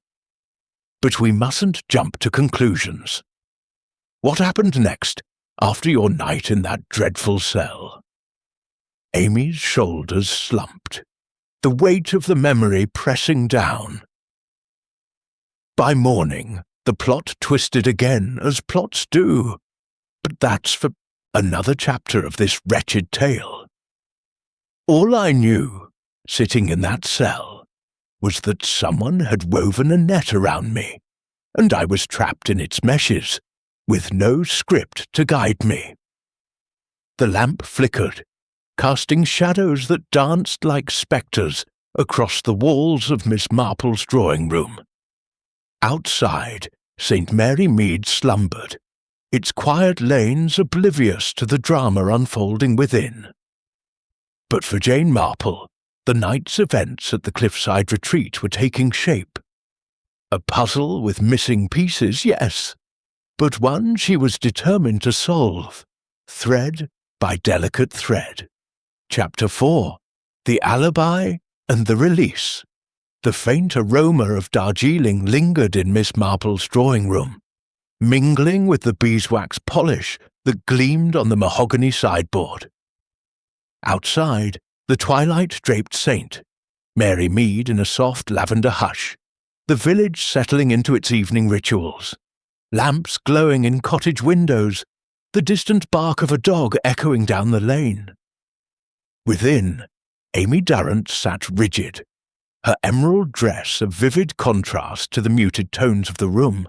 But we mustn't jump to conclusions. What happened next, after your night in that dreadful cell? Amy's shoulders slumped, the weight of the memory pressing down. By morning, the plot twisted again, as plots do. But that's for another chapter of this wretched tale. All I knew, sitting in that cell, was that someone had woven a net around me, and I was trapped in its meshes, with no script to guide me. The lamp flickered, casting shadows that danced like spectres across the walls of Miss Marple's drawing room. Outside, St. Mary Mead slumbered, its quiet lanes oblivious to the drama unfolding within. But for Jane Marple, the night's events at the cliffside retreat were taking shape. A puzzle with missing pieces, yes, but one she was determined to solve, thread by delicate thread. Chapter 4. The Alibi and the Release. The faint aroma of Darjeeling lingered in Miss Marple's drawing room, mingling with the beeswax polish that gleamed on the mahogany sideboard. Outside, the twilight-draped saint, Mary Mead in a soft lavender hush, the village settling into its evening rituals, lamps glowing in cottage windows, the distant bark of a dog echoing down the lane. Within, Amy Durrant sat rigid, her emerald dress a vivid contrast to the muted tones of the room,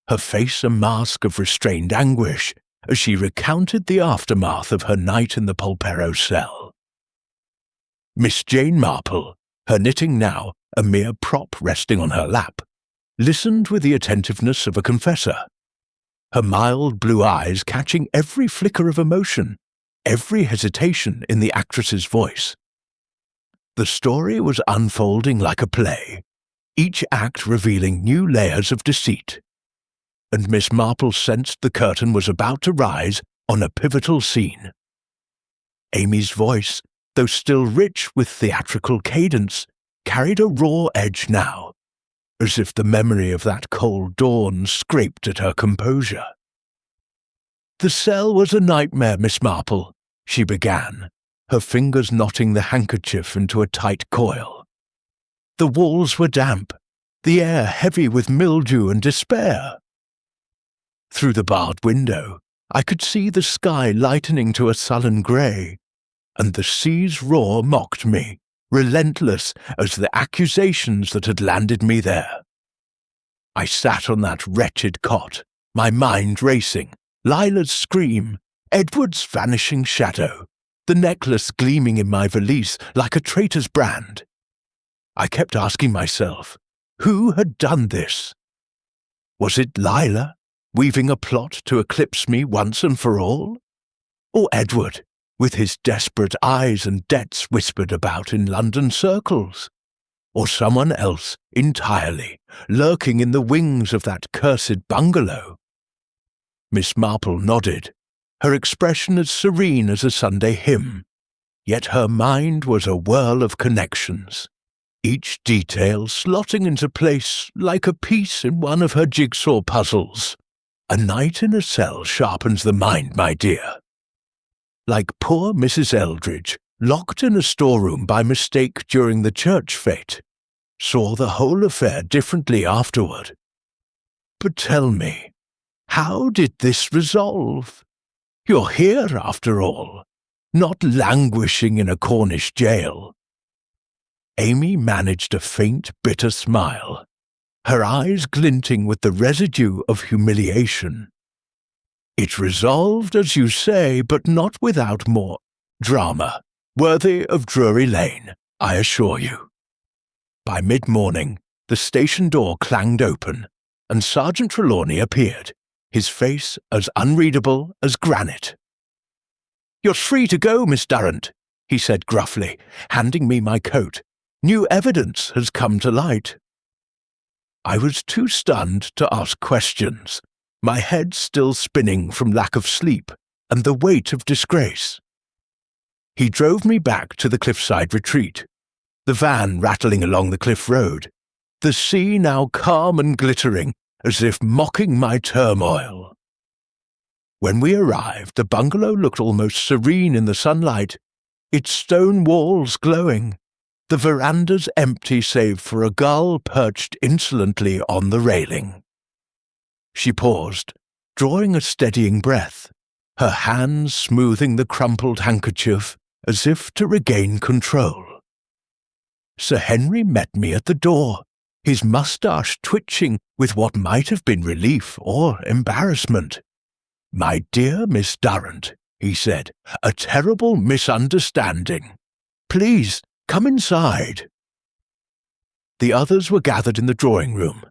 her face a mask of restrained anguish as she recounted the aftermath of her night in the Polperro cell. Miss Jane Marple, her knitting now a mere prop resting on her lap, listened with the attentiveness of a confessor, her mild blue eyes catching every flicker of emotion, every hesitation in the actress's voice. The story was unfolding like a play, each act revealing new layers of deceit, and Miss Marple sensed the curtain was about to rise on a pivotal scene. Amy's voice, though still rich with theatrical cadence, carried a raw edge now, as if the memory of that cold dawn scraped at her composure. "The cell was a nightmare, Miss Marple," she began, her fingers knotting the handkerchief into a tight coil. "The walls were damp, the air heavy with mildew and despair. Through the barred window, I could see the sky lightening to a sullen grey, and the sea's roar mocked me, relentless as the accusations that had landed me there. I sat on that wretched cot, my mind racing, Lila's scream, Edward's vanishing shadow, the necklace gleaming in my valise like a traitor's brand. I kept asking myself, who had done this? Was it Lila, weaving a plot to eclipse me once and for all? Or Edward, with his desperate eyes and debts whispered about in London circles? Or someone else entirely, lurking in the wings of that cursed bungalow? Miss Marple nodded, her expression as serene as a Sunday hymn, yet her mind was a whirl of connections, each detail slotting into place like a piece in one of her jigsaw puzzles. A night in a cell sharpens the mind, my dear. Like poor Mrs. Eldridge, locked in a storeroom by mistake during the church fete, saw the whole affair differently afterward. But tell me, how did this resolve? You're here, after all, not languishing in a Cornish jail." Amy managed a faint, bitter smile, her eyes glinting with the residue of humiliation. "It resolved, as you say, but not without more drama, worthy of Drury Lane, I assure you." By mid-morning, the station door clanged open, and Sergeant Trelawney appeared, his face as unreadable as granite. "You're free to go, Miss Durrant," he said gruffly, handing me my coat. "New evidence has come to light." I was too stunned to ask questions, my head still spinning from lack of sleep and the weight of disgrace. He drove me back to the cliffside retreat, the van rattling along the cliff road, the sea now calm and glittering as if mocking my turmoil. When we arrived, the bungalow looked almost serene in the sunlight, its stone walls glowing, the verandas empty save for a gull perched insolently on the railing. She paused, drawing a steadying breath, her hands smoothing the crumpled handkerchief as if to regain control. Sir Henry met me at the door, his moustache twitching with what might have been relief or embarrassment. "My dear Miss Durrant," he said, "a terrible misunderstanding. Please, come inside." The others were gathered in the drawing room,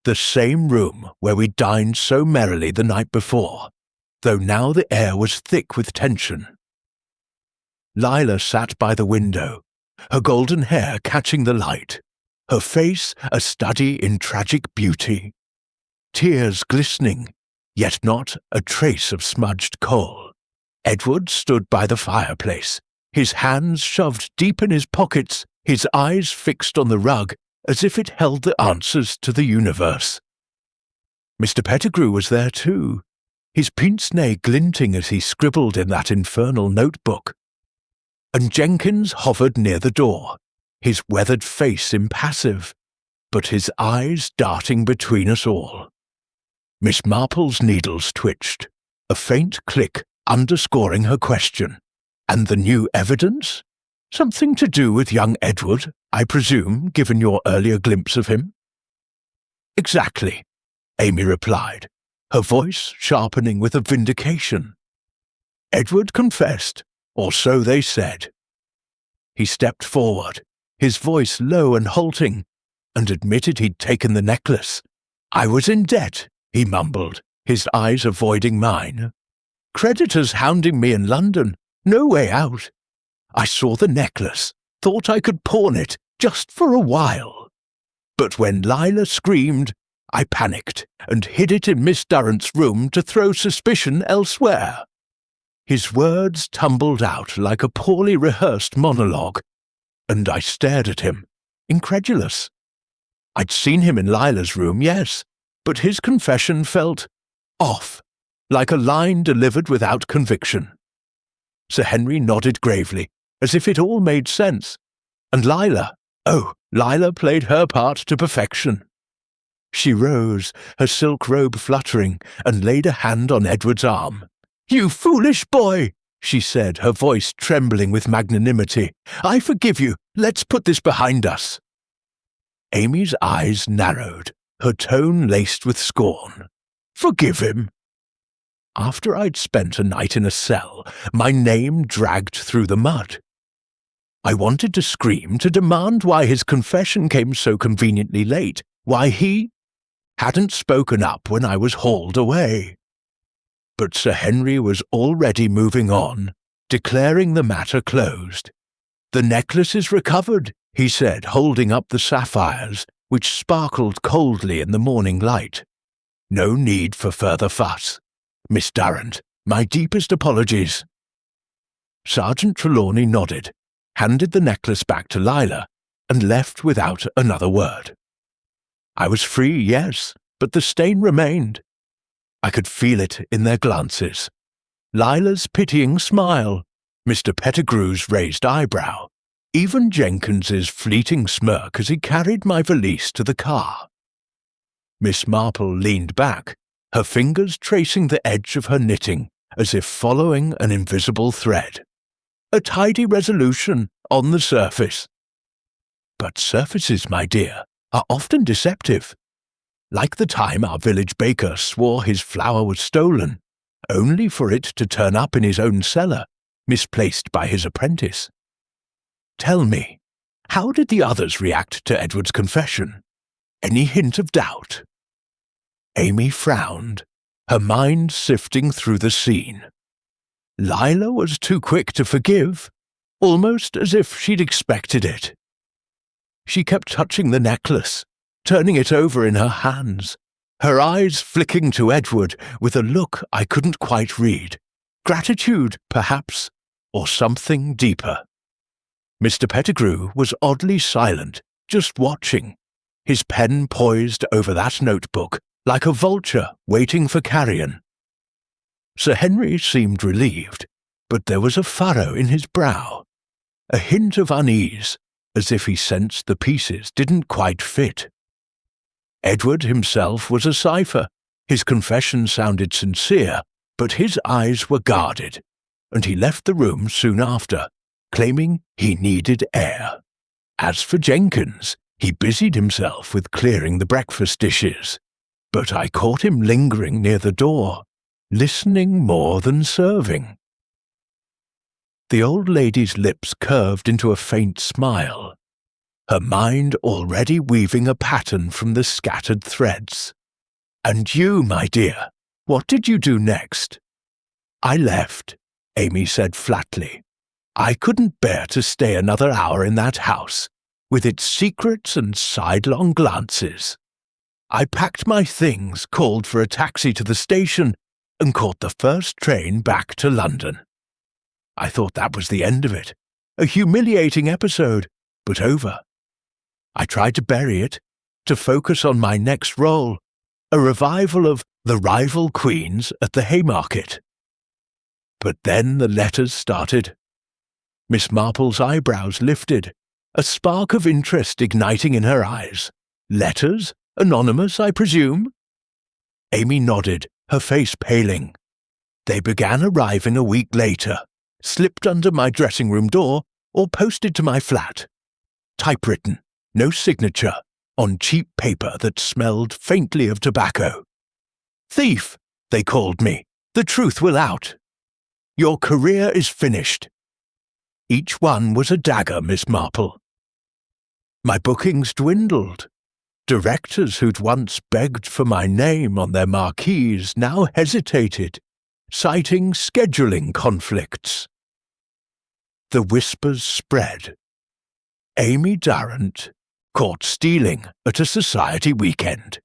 the same room where we dined so merrily the night before, though now the air was thick with tension. Lila sat by the window, her golden hair catching the light, her face a study in tragic beauty, tears glistening, yet not a trace of smudged coal. Edward stood by the fireplace, his hands shoved deep in his pockets, his eyes fixed on the rug as if it held the answers to the universe. Mr. Pettigrew was there too, his pince-nez glinting as he scribbled in that infernal notebook. And Jenkins hovered near the door, his weathered face impassive, but his eyes darting between us all. Miss Marple's needles twitched, a faint click underscoring her question. And the new evidence? Something to do with young Edward, I presume, given your earlier glimpse of him? Exactly, Amy replied, her voice sharpening with a vindication. Edward confessed, or so they said. He stepped forward, his voice low and halting, and admitted he'd taken the necklace. I was in debt, he mumbled, his eyes avoiding mine. Creditors hounding me in London, no way out. I saw the necklace, thought I could pawn it, just for a while. But when Lila screamed, I panicked and hid it in Miss Durrant's room to throw suspicion elsewhere. His words tumbled out like a poorly rehearsed monologue, and I stared at him, incredulous. I'd seen him in Lila's room, yes, but his confession felt off, like a line delivered without conviction. Sir Henry nodded gravely, as if it all made sense. And Lila played her part to perfection. She rose, her silk robe fluttering, and laid a hand on Edward's arm. You foolish boy, she said, her voice trembling with magnanimity. I forgive you. Let's put this behind us. Amy's eyes narrowed, her tone laced with scorn. Forgive him? After I'd spent a night in a cell, my name dragged through the mud. I wanted to scream, to demand why his confession came so conveniently late, why he hadn't spoken up when I was hauled away. But Sir Henry was already moving on, declaring the matter closed. The necklace is recovered, he said, holding up the sapphires, which sparkled coldly in the morning light. No need for further fuss. Miss Durrant, my deepest apologies. Sergeant Trelawney nodded, handed the necklace back to Lila, and left without another word. I was free, yes, but the stain remained. I could feel it in their glances. Lila's pitying smile, Mr. Pettigrew's raised eyebrow, even Jenkins's fleeting smirk as he carried my valise to the car. Miss Marple leaned back, her fingers tracing the edge of her knitting as if following an invisible thread. A tidy resolution on the surface. But surfaces, my dear, are often deceptive. Like the time our village baker swore his flour was stolen, only for it to turn up in his own cellar, misplaced by his apprentice. Tell me, how did the others react to Edward's confession? Any hint of doubt? Amy frowned, her mind sifting through the scene. Lila was too quick to forgive, almost as if she'd expected it. She kept touching the necklace, turning it over in her hands, her eyes flicking to Edward with a look I couldn't quite read. Gratitude, perhaps, or something deeper. Mr. Pettigrew was oddly silent, just watching, his pen poised over that notebook, like a vulture waiting for carrion. Sir Henry seemed relieved, but there was a furrow in his brow, a hint of unease, as if he sensed the pieces didn't quite fit. Edward himself was a cipher. His confession sounded sincere, but his eyes were guarded, and he left the room soon after, claiming he needed air. As for Jenkins, he busied himself with clearing the breakfast dishes, but I caught him lingering near the door, listening more than serving. The old lady's lips curved into a faint smile, her mind already weaving a pattern from the scattered threads. And you, my dear, what did you do next? I left, Amy said flatly. I couldn't bear to stay another hour in that house, with its secrets and sidelong glances. I packed my things, called for a taxi to the station, and caught the first train back to London. I thought that was the end of it, a humiliating episode, but over. I tried to bury it, to focus on my next role, a revival of The Rival Queens at the Haymarket. But then the letters started. Miss Marple's eyebrows lifted, a spark of interest igniting in her eyes. Letters? Anonymous, I presume? Amy nodded, her face paling. They began arriving a week later, slipped under my dressing-room door or posted to my flat. Typewritten, no signature, on cheap paper that smelled faintly of tobacco. Thief, they called me. The truth will out. Your career is finished. Each one was a dagger, Miss Marple. My bookings dwindled. Directors who'd once begged for my name on their marquees now hesitated, citing scheduling conflicts. The whispers spread. Amy Durrant caught stealing at a society weekend.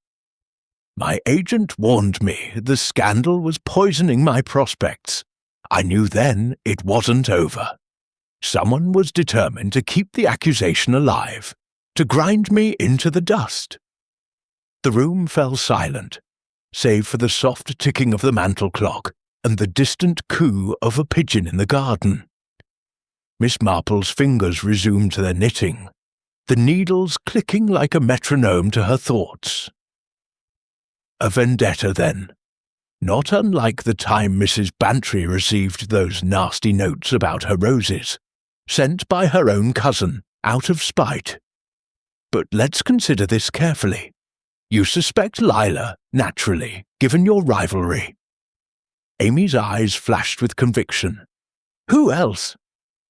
My agent warned me the scandal was poisoning my prospects. I knew then it wasn't over. Someone was determined to keep the accusation alive, to grind me into the dust. The room fell silent, save for the soft ticking of the mantel clock and the distant coo of a pigeon in the garden. Miss Marple's fingers resumed their knitting, the needles clicking like a metronome to her thoughts. A vendetta, then, not unlike the time Mrs. Bantry received those nasty notes about her roses, sent by her own cousin, out of spite. But let's consider this carefully. You suspect Lila, naturally, given your rivalry. Amy's eyes flashed with conviction. Who else?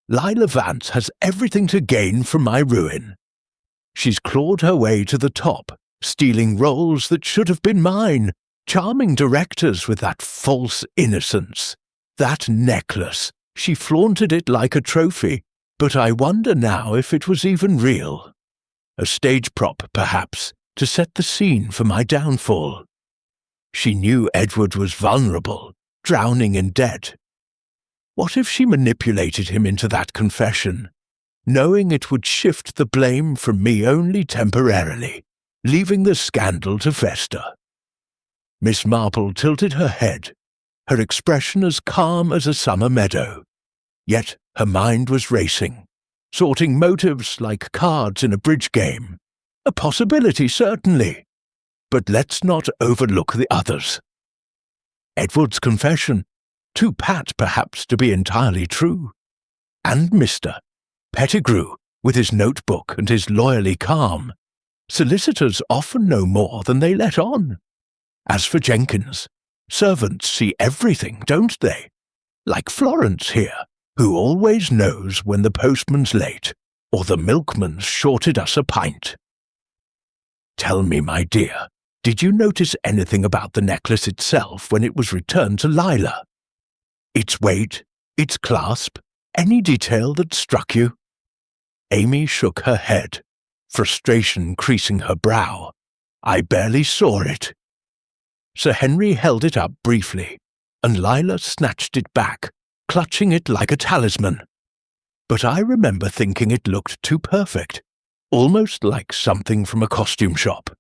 Lila Vance has everything to gain from my ruin. She's clawed her way to the top, stealing roles that should have been mine, charming directors with that false innocence. That necklace, she flaunted it like a trophy, but I wonder now if it was even real. A stage prop, perhaps, to set the scene for my downfall. She knew Edward was vulnerable, drowning in debt. What if she manipulated him into that confession, knowing it would shift the blame from me only temporarily, leaving the scandal to fester? Miss Marple tilted her head, her expression as calm as a summer meadow. Yet her mind was racing, sorting motives like cards in a bridge game. A possibility, certainly. But let's not overlook the others. Edward's confession, too pat perhaps to be entirely true. And Mr. Pettigrew, with his notebook and his loyally calm. Solicitors often know more than they let on. As for Jenkins, servants see everything, don't they? Like Florence here, who always knows when the postman's late, or the milkman's shorted us a pint. Tell me, my dear, did you notice anything about the necklace itself when it was returned to Lila? Its weight, its clasp, any detail that struck you? Amy shook her head, frustration creasing her brow. I barely saw it. Sir Henry held it up briefly, and Lila snatched it back, clutching it like a talisman. But I remember thinking it looked too perfect, almost like something from a costume shop.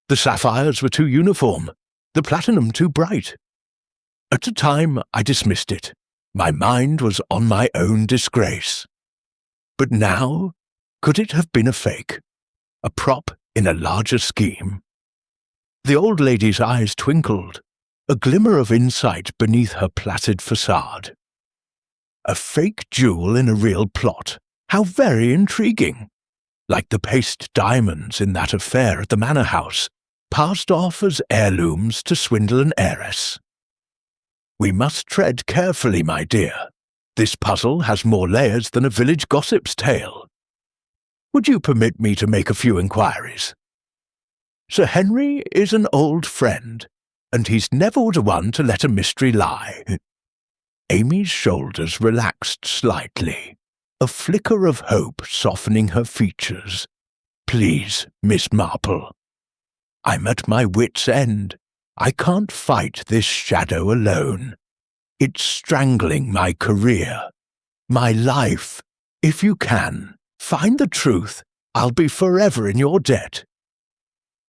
The sapphires were too uniform, the platinum too bright. At the time, I dismissed it. My mind was on my own disgrace. But now, could it have been a fake? A prop in a larger scheme? The old lady's eyes twinkled, a glimmer of insight beneath her placid facade. A fake jewel in a real plot. How very intriguing. Like the paste diamonds in that affair at the manor house, passed off as heirlooms to swindle an heiress. We must tread carefully, my dear. This puzzle has more layers than a village gossip's tale. Would you permit me to make a few inquiries? Sir Henry is an old friend, and he's never the one to let a mystery lie. Amy's shoulders relaxed slightly, a flicker of hope softening her features. Please, Miss Marple. I'm at my wit's end. I can't fight this shadow alone. It's strangling my career, my life. If you can, find the truth. I'll be forever in your debt.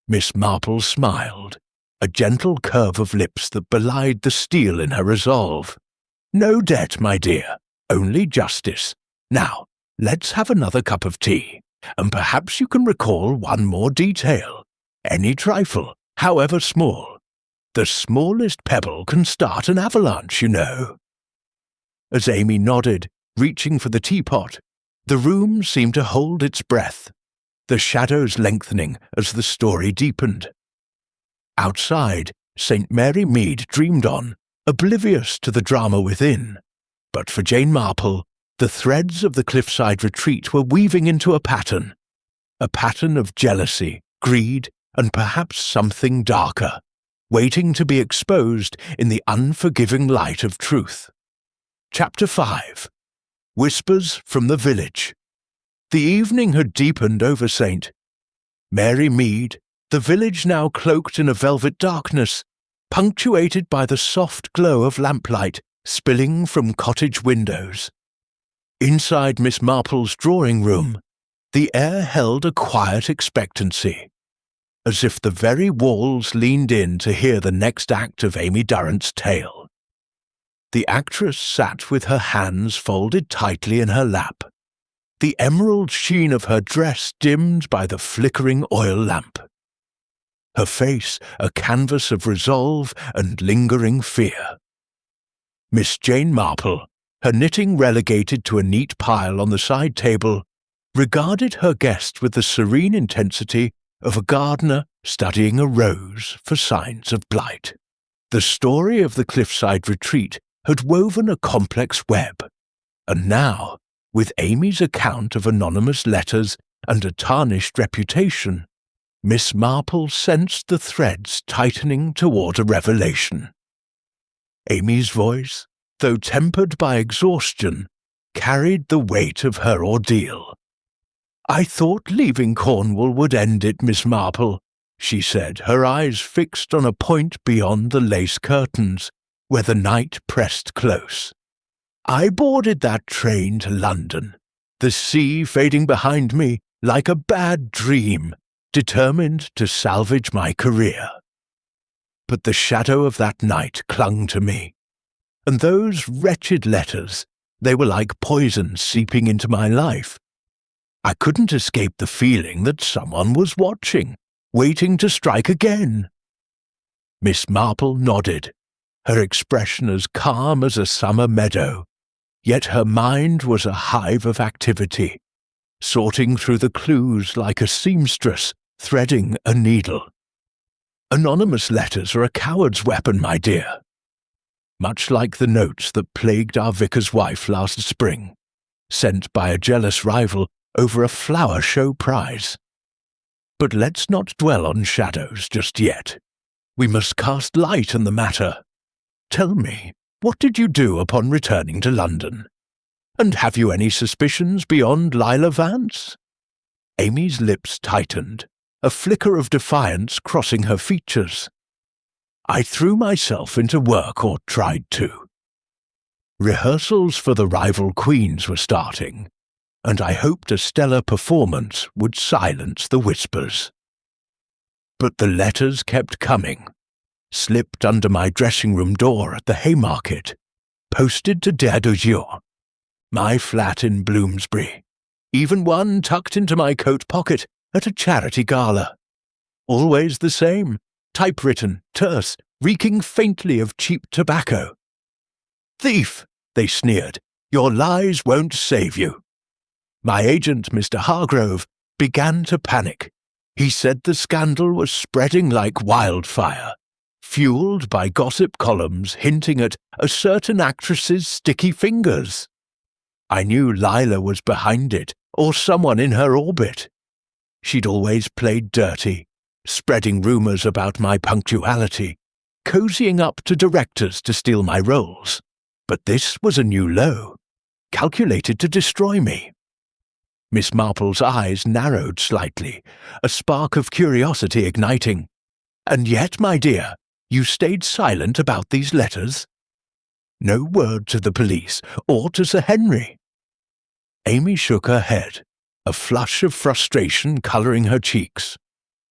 Miss Marple smiled, a gentle curve of lips that belied the steel in her resolve. "No debt, my dear, only justice. Now, let's have another cup of tea, and perhaps you can recall one more detail. Any trifle, however small. The smallest pebble can start an avalanche, you know." As Amy nodded, reaching for the teapot, the room seemed to hold its breath, the shadows lengthening as the story deepened. Outside, St. Mary Mead dreamed on, oblivious to the drama within. But for Jane Marple, the threads of the cliffside retreat were weaving into a pattern of jealousy, greed, and perhaps something darker, waiting to be exposed in the unforgiving light of truth. Chapter 5. Whispers from the Village. The evening had deepened over St. Mary Mead, the village now cloaked in a velvet darkness, punctuated by the soft glow of lamplight spilling from cottage windows. Inside Miss Marple's drawing room, the air held a quiet expectancy, as if the very walls leaned in to hear the next act of Amy Durrant's tale. The actress sat with her hands folded tightly in her lap, the emerald sheen of her dress dimmed by the flickering oil lamp. Her face a canvas of resolve and lingering fear. Miss Jane Marple, her knitting relegated to a neat pile on the side table, regarded her guest with the serene intensity of a gardener studying a rose for signs of blight. The story of the cliffside retreat had woven a complex web, and now, with Amy's account of anonymous letters and a tarnished reputation, Miss Marple sensed the threads tightening toward a revelation. Amy's voice, though tempered by exhaustion, carried the weight of her ordeal. "I thought leaving Cornwall would end it, Miss Marple," she said, her eyes fixed on a point beyond the lace curtains, where the night pressed close. "I boarded that train to London, the sea fading behind me like a bad dream, determined to salvage my career. But the shadow of that night clung to me, and those wretched letters, they were like poison seeping into my life. I couldn't escape the feeling that someone was watching, waiting to strike again." Miss Marple nodded, her expression as calm as a summer meadow, yet her mind was a hive of activity, sorting through the clues like a seamstress threading a needle. "Anonymous letters are a coward's weapon, my dear. Much like the notes that plagued our vicar's wife last spring, sent by a jealous rival over a flower show prize. But let's not dwell on shadows just yet. We must cast light on the matter. Tell me, what did you do upon returning to London? And have you any suspicions beyond Lila Vance?" Amy's lips tightened, a flicker of defiance crossing her features. "I threw myself into work, or tried to. Rehearsals for the rival queens were starting, and I hoped a stellar performance would silence the whispers. But the letters kept coming, slipped under my dressing-room door at the Haymarket, posted to Dare du Jour, my flat in Bloomsbury, even one tucked into my coat pocket at a charity gala. Always the same, typewritten, terse, reeking faintly of cheap tobacco. 'Thief,' they sneered, 'your lies won't save you.' My agent, Mr. Hargrove, began to panic. He said the scandal was spreading like wildfire, fueled by gossip columns hinting at a certain actress's sticky fingers. I knew Lila was behind it, or someone in her orbit. She'd always played dirty, spreading rumours about my punctuality, cozying up to directors to steal my roles. But this was a new low, calculated to destroy me." Miss Marple's eyes narrowed slightly, a spark of curiosity igniting. "And yet, my dear, you stayed silent about these letters? No word to the police, or to Sir Henry?" Amy shook her head, a flush of frustration colouring her cheeks.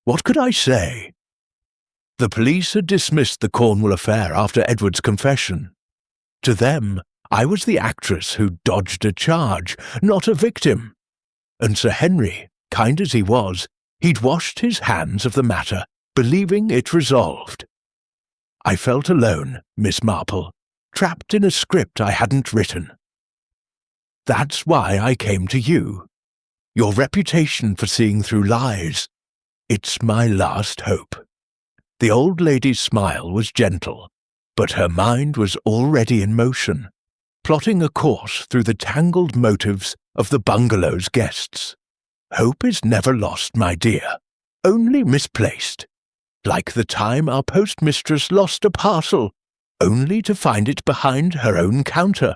What could I say? The police had dismissed the Cornwall affair after Edward's confession. To them, I was the actress who dodged a charge, not a victim. And Sir Henry, kind as he was, he'd washed his hands of the matter, believing it resolved. I felt alone, Miss Marple, trapped in a script I hadn't written. That's why I came to you. Your reputation for seeing through lies. It's my last hope. The old lady's smile was gentle, but her mind was already in motion, plotting a course through the tangled motives of the bungalow's guests. Hope is never lost, my dear, only misplaced. Like the time our postmistress lost a parcel, only to find it behind her own counter.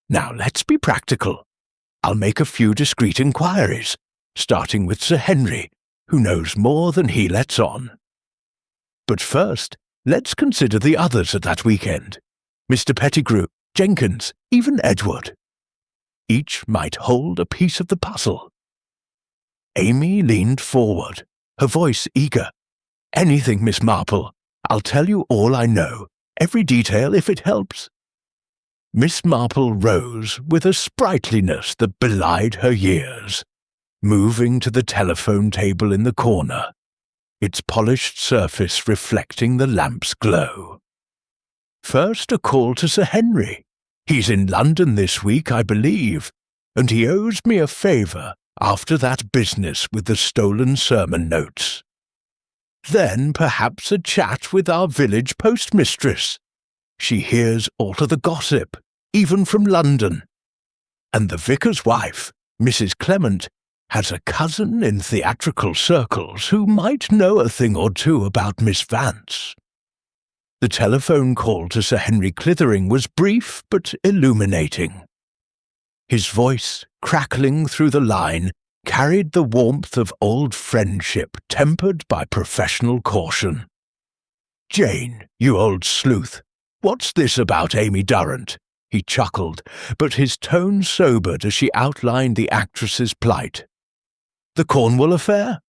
Now let's be practical. I'll make a few discreet inquiries, starting with Sir Henry, who knows more than he lets on. But first, let's consider the others at that weekend. Mr. Pettigrew, Jenkins, even Edward. Each might hold a piece of the puzzle. Amy leaned forward, her voice eager. Anything, Miss Marple. I'll tell you all I know, every detail if it helps. Miss Marple rose with a sprightliness that belied her years, moving to the telephone table in the corner, its polished surface reflecting the lamp's glow. First, a call to Sir Henry. He's in London this week, I believe, and he owes me a favour after that business with the stolen sermon notes. Then perhaps a chat with our village postmistress. She hears all of the gossip, even from London. And the vicar's wife, Mrs. Clement, has a cousin in theatrical circles who might know a thing or two about Miss Vance. The telephone call to Sir Henry Clithering was brief but illuminating. His voice, crackling through the line, carried the warmth of old friendship tempered by professional caution. "Jane, you old sleuth, what's this about Amy Durrant?" He chuckled, but his tone sobered as she outlined the actress's plight. "The Cornwall affair?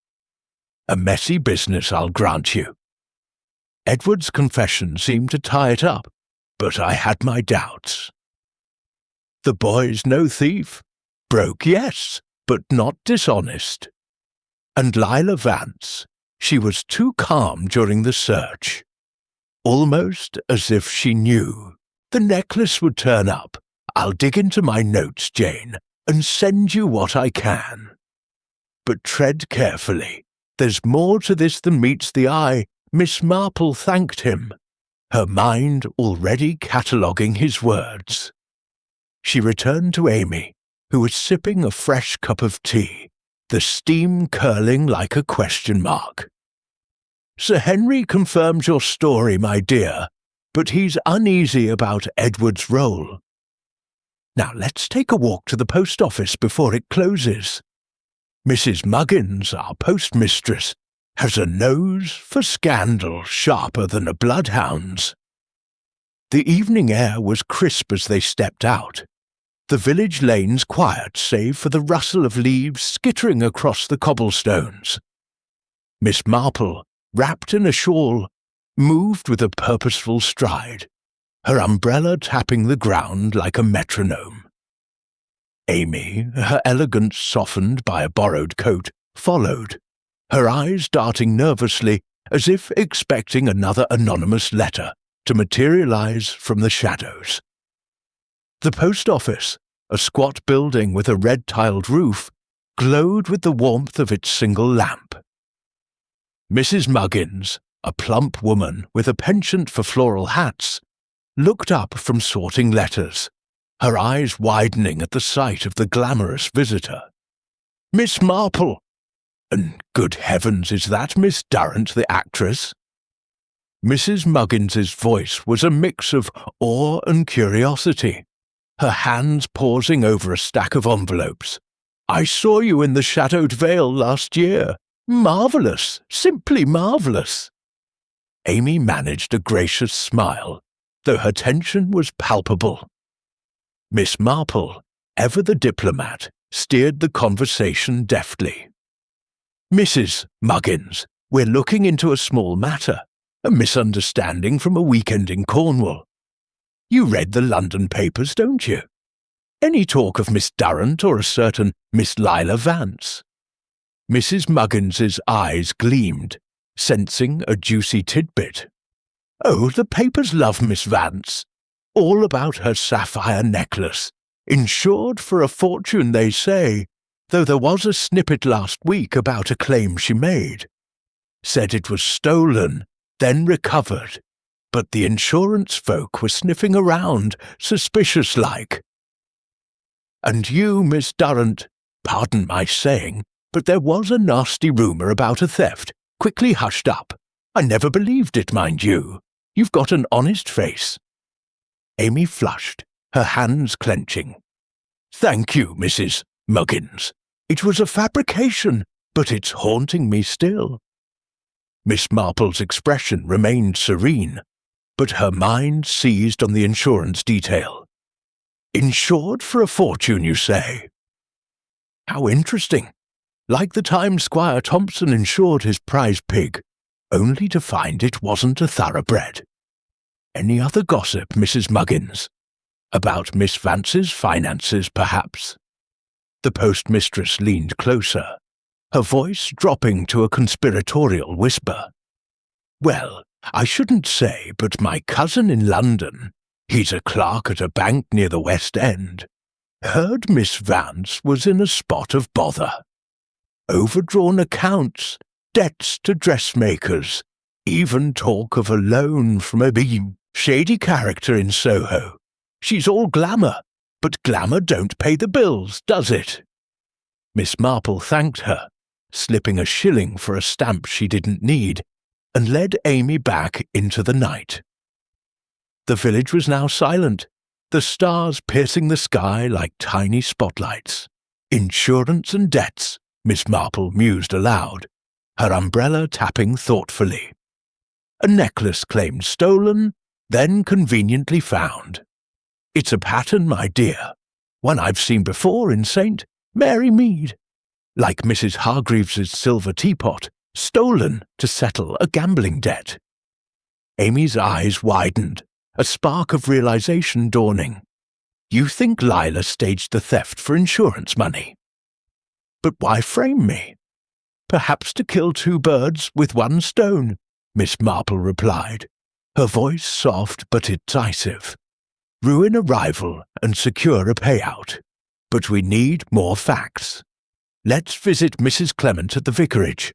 A messy business, I'll grant you." Edward's confession seemed to tie it up, but I had my doubts. The boy's no thief. Broke, yes, but not dishonest. And Lila Vance, she was too calm during the search. Almost as if she knew. The necklace would turn up. I'll dig into my notes, Jane, and send you what I can. But tread carefully. There's more to this than meets the eye. Miss Marple thanked him, her mind already cataloguing his words. She returned to Amy, who was sipping a fresh cup of tea, the steam curling like a question mark. "Sir Henry confirms your story, my dear, but he's uneasy about Edward's role. Now let's take a walk to the post office before it closes. Mrs. Muggins, our postmistress, has a nose for scandal sharper than a bloodhound's." The evening air was crisp as they stepped out. The village lanes quiet save for the rustle of leaves skittering across the cobblestones. Miss Marple, wrapped in a shawl, moved with a purposeful stride, her umbrella tapping the ground like a metronome. Amy, her elegance softened by a borrowed coat, followed, her eyes darting nervously as if expecting another anonymous letter to materialize from the shadows. The post office, a squat building with a red-tiled roof, glowed with the warmth of its single lamp. Mrs. Muggins, a plump woman with a penchant for floral hats, looked up from sorting letters, her eyes widening at the sight of the glamorous visitor. "Miss Marple! And good heavens, is that Miss Durrant, the actress?" Mrs. Muggins's voice was a mix of awe and curiosity, her hands pausing over a stack of envelopes. "I saw you in the Shadowed Vale last year. Marvellous, simply marvellous." Amy managed a gracious smile, though her tension was palpable. Miss Marple, ever the diplomat, steered the conversation deftly. "Mrs. Muggins, We're looking into a small matter, a misunderstanding from a weekend in Cornwall. You read the London papers, don't you? Any talk of Miss Durrant or a certain Miss Lila Vance?" Mrs. Muggins's eyes gleamed, sensing a juicy tidbit. "Oh, the papers love Miss Vance. All about her sapphire necklace. Insured for a fortune, they say, though there was a snippet last week about a claim she made. Said it was stolen, then recovered, but the insurance folk were sniffing around, suspicious-like. And you, Miss Durrant, pardon my saying, but there was a nasty rumour about a theft, quickly hushed up. I never believed it, mind you. You've got an honest face." Amy flushed, her hands clenching. "Thank you, Mrs. Muggins. It was a fabrication, but it's haunting me still." Miss Marple's expression remained serene, but her mind seized on the insurance detail. "Insured for a fortune, you say? How interesting. Like the time Squire Thompson insured his prize pig, only to find it wasn't a thoroughbred. Any other gossip, Mrs. Muggins? About Miss Vance's finances, perhaps?" The postmistress leaned closer, her voice dropping to a conspiratorial whisper. "Well, I shouldn't say, but my cousin in London, he's a clerk at a bank near the West End, heard Miss Vance was in a spot of bother. Overdrawn accounts, debts to dressmakers, even talk of a loan from a big, shady character in Soho. She's all glamour, but glamour don't pay the bills, does it?" Miss Marple thanked her, slipping a shilling for a stamp she didn't need, and led Amy back into the night. The village was now silent, the stars piercing the sky like tiny spotlights. Insurance and debts, Miss Marple mused aloud, her umbrella tapping thoughtfully. A necklace claimed stolen, then conveniently found. It's a pattern, my dear, one I've seen before in St. Mary Mead. Like Mrs. Hargreaves's silver teapot, stolen to settle a gambling debt. Amy's eyes widened, a spark of realization dawning. You think Lila staged the theft for insurance money? But why frame me? Perhaps to kill two birds with one stone, Miss Marple replied, her voice soft but incisive. Ruin a rival and secure a payout. But we need more facts. Let's visit Mrs. Clement at the vicarage.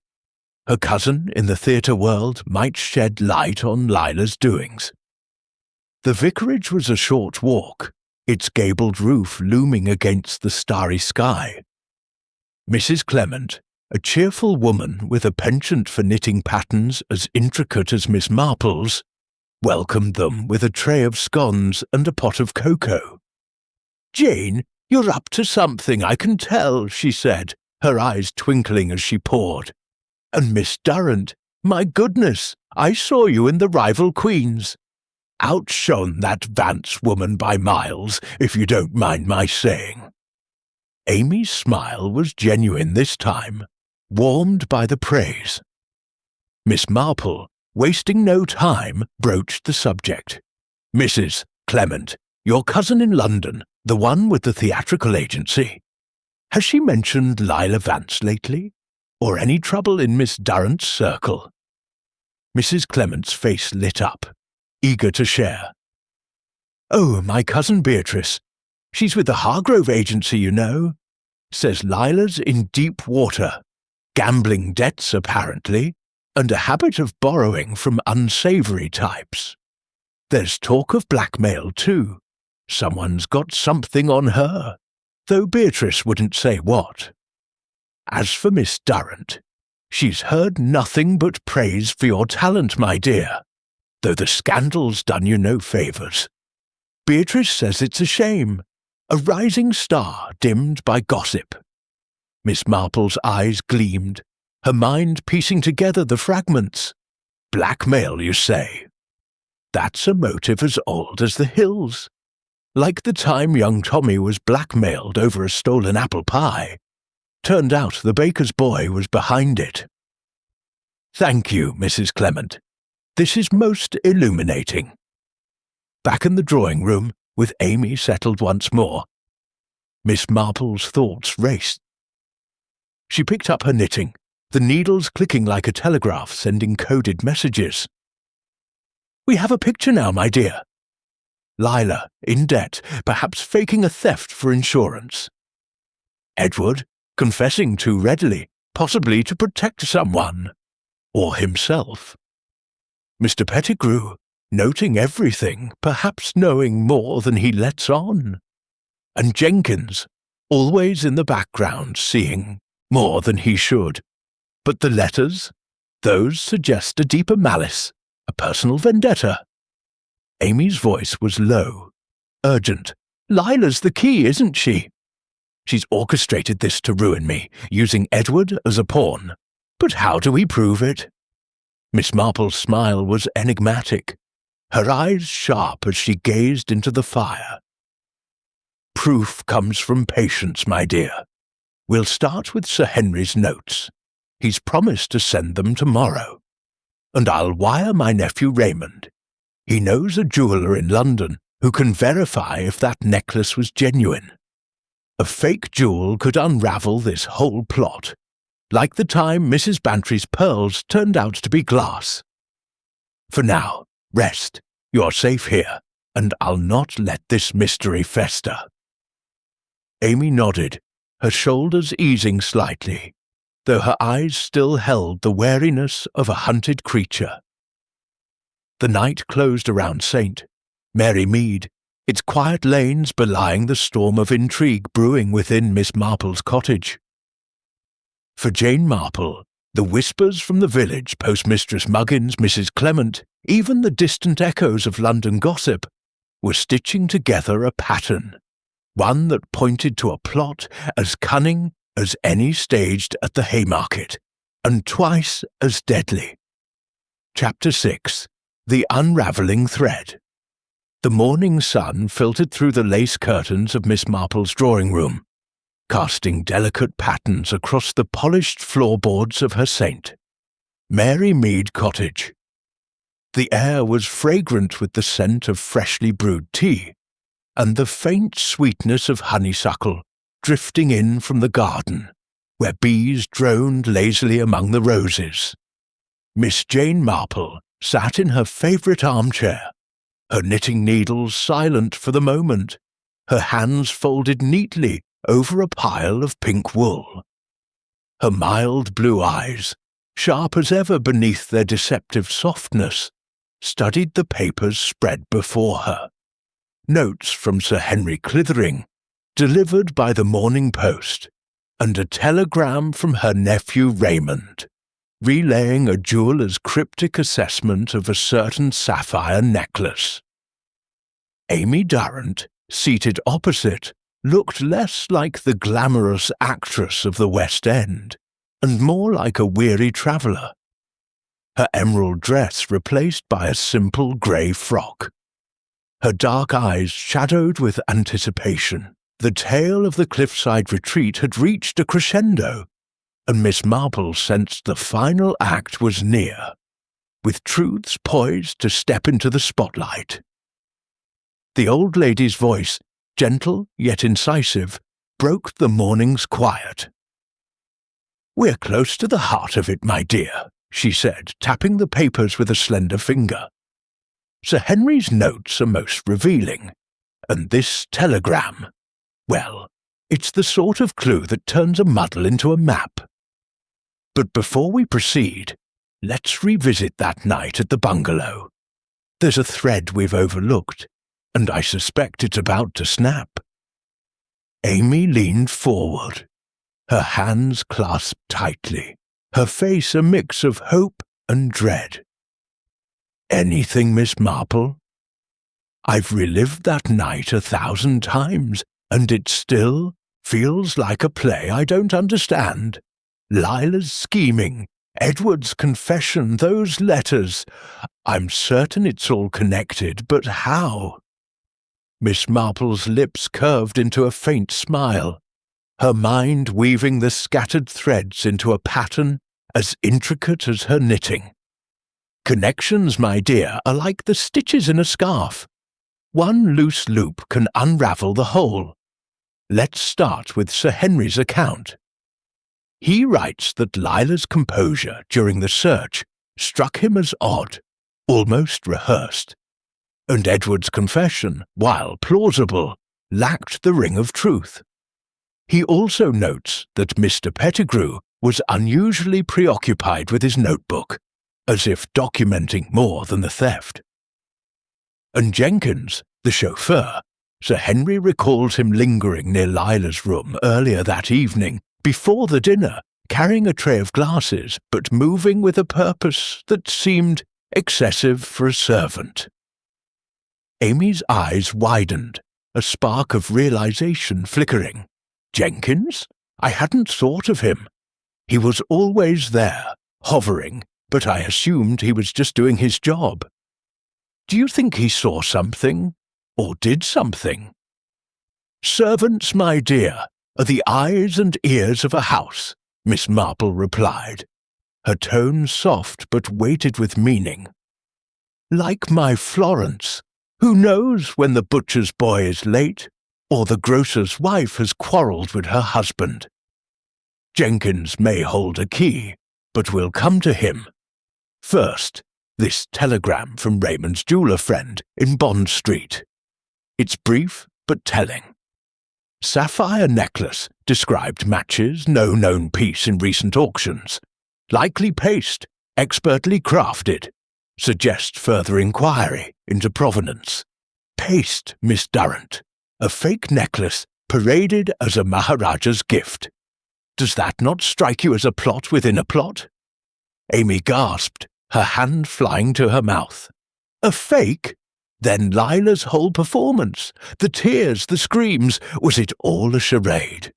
Her cousin in the theatre world might shed light on Lila's doings. The vicarage was a short walk, its gabled roof looming against the starry sky. Mrs. Clement, a cheerful woman with a penchant for knitting patterns as intricate as Miss Marple's, welcomed them with a tray of scones and a pot of cocoa. "Jane, you're up to something, I can tell," she said, her eyes twinkling as she poured. "And Miss Durrant, my goodness, I saw you in the Rival Queens. Outshone that Vance woman by miles, if you don't mind my saying." Amy's smile was genuine this time, warmed by the praise. Miss Marple, wasting no time, broached the subject. "Mrs. Clement, your cousin in London, the one with the theatrical agency. Has she mentioned Lila Vance lately? Or any trouble in Miss Durrant's circle?" Mrs. Clement's face lit up, eager to share. "Oh, my cousin Beatrice. She's with the Hargrove agency, you know. Says Lila's in deep water. Gambling debts, apparently, and a habit of borrowing from unsavoury types. There's talk of blackmail, too. Someone's got something on her, though Beatrice wouldn't say what. As for Miss Durrant, she's heard nothing but praise for your talent, my dear, though the scandal's done you no favours. Beatrice says it's a shame, a rising star dimmed by gossip." Miss Marple's eyes gleamed, her mind piecing together the fragments. "Blackmail, you say? That's a motive as old as the hills. Like the time young Tommy was blackmailed over a stolen apple pie. Turned out the baker's boy was behind it." Thank you, Mrs. Clement. This is most illuminating. Back in the drawing room, with Amy settled once more, Miss Marple's thoughts raced. She picked up her knitting, the needles clicking like a telegraph sending coded messages. We have a picture now, my dear. Lila, in debt, perhaps faking a theft for insurance. Edward, confessing too readily, possibly to protect someone, or himself. Mr. Pettigrew, noting everything, perhaps knowing more than he lets on. And Jenkins, always in the background, seeing more than he should. But the letters, those suggest a deeper malice, a personal vendetta. Amy's voice was low, urgent. Lila's the key, isn't she? She's orchestrated this to ruin me, using Edward as a pawn. But how do we prove it? Miss Marple's smile was enigmatic, her eyes sharp as she gazed into the fire. Proof comes from patience, my dear. We'll start with Sir Henry's notes. He's promised to send them tomorrow. And I'll wire my nephew Raymond. He knows a jeweller in London who can verify if that necklace was genuine. A fake jewel could unravel this whole plot, like the time Mrs. Bantry's pearls turned out to be glass. For now, rest. You're safe here, and I'll not let this mystery fester. Amy nodded, her shoulders easing slightly, though her eyes still held the wariness of a hunted creature. The night closed around St. Mary Mead, its quiet lanes belying the storm of intrigue brewing within Miss Marple's cottage. For Jane Marple, the whispers from the village, Postmistress Muggins, Mrs. Clement, even the distant echoes of London gossip, were stitching together a pattern, one that pointed to a plot as cunning as any staged at the Haymarket, and twice as deadly. Chapter 6. The Unraveling Thread. The morning sun filtered through the lace curtains of Miss Marple's drawing room, casting delicate patterns across the polished floorboards of her St. Mary Mead cottage. The air was fragrant with the scent of freshly brewed tea, and the faint sweetness of honeysuckle drifting in from the garden, where bees droned lazily among the roses. Miss Jane Marple sat in her favourite armchair, her knitting needles silent for the moment, her hands folded neatly over a pile of pink wool. Her mild blue eyes, sharp as ever beneath their deceptive softness, studied the papers spread before her. Notes from Sir Henry Clithering, delivered by the Morning Post, and a telegram from her nephew Raymond, relaying a jeweller's cryptic assessment of a certain sapphire necklace. Amy Durrant, seated opposite, looked less like the glamorous actress of the West End, and more like a weary traveller. Her emerald dress replaced by a simple grey frock. Her dark eyes shadowed with anticipation. The tale of the cliffside retreat had reached a crescendo, and Miss Marple sensed the final act was near, with truths poised to step into the spotlight. The old lady's voice, gentle yet incisive, broke the morning's quiet. "We're close to the heart of it, my dear," she said, tapping the papers with a slender finger. "Sir Henry's notes are most revealing, and this telegram, well, it's the sort of clue that turns a muddle into a map. But before we proceed, let's revisit that night at the bungalow. There's a thread we've overlooked, and I suspect it's about to snap." Amy leaned forward, her hands clasped tightly, her face a mix of hope and dread. "Anything, Miss Marple? I've relived that night 1,000 times, and it still feels like a play I don't understand. Lila's scheming, Edward's confession, those letters. I'm certain it's all connected, but how?" Miss Marple's lips curved into a faint smile, her mind weaving the scattered threads into a pattern as intricate as her knitting. Connections, my dear, are like the stitches in a scarf. One loose loop can unravel the whole. Let's start with Sir Henry's account. He writes that Lila's composure during the search struck him as odd, almost rehearsed, and Edward's confession, while plausible, lacked the ring of truth. He also notes that Mr. Pettigrew was unusually preoccupied with his notebook, as if documenting more than the theft. And Jenkins, the chauffeur, Sir Henry recalls him lingering near Lila's room earlier that evening, before the dinner, carrying a tray of glasses, but moving with a purpose that seemed excessive for a servant. Amy's eyes widened, a spark of realization flickering. Jenkins? I hadn't thought of him. He was always there, hovering, but I assumed he was just doing his job. Do you think he saw something, or did something? Servants, my dear, are the eyes and ears of a house, Miss Marple replied, her tone soft but weighted with meaning. Like my Florence, who knows when the butcher's boy is late, or the grocer's wife has quarrelled with her husband. Jenkins may hold a key, but we'll come to him. First, this telegram from Raymond's jeweller friend in Bond Street. It's brief but telling. Sapphire necklace described matches no known piece in recent auctions. Likely paste, expertly crafted. Suggest further inquiry into provenance. Paste, Miss Durrant. A fake necklace paraded as a Maharaja's gift. Does that not strike you as a plot within a plot? Amy gasped, her hand flying to her mouth. A fake? Then Lila's whole performance, the tears, the screams, was it all a charade?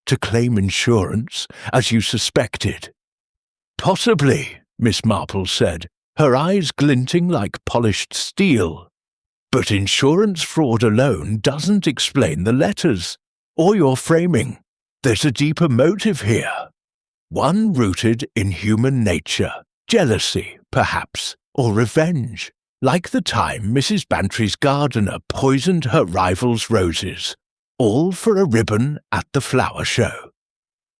To claim insurance, as you suspected? Possibly, Miss Marple said, her eyes glinting like polished steel. But insurance fraud alone doesn't explain the letters, or your framing. There's a deeper motive here. One rooted in human nature, jealousy, perhaps, or revenge. Like the time Mrs. Bantry's gardener poisoned her rival's roses, all for a ribbon at the flower show.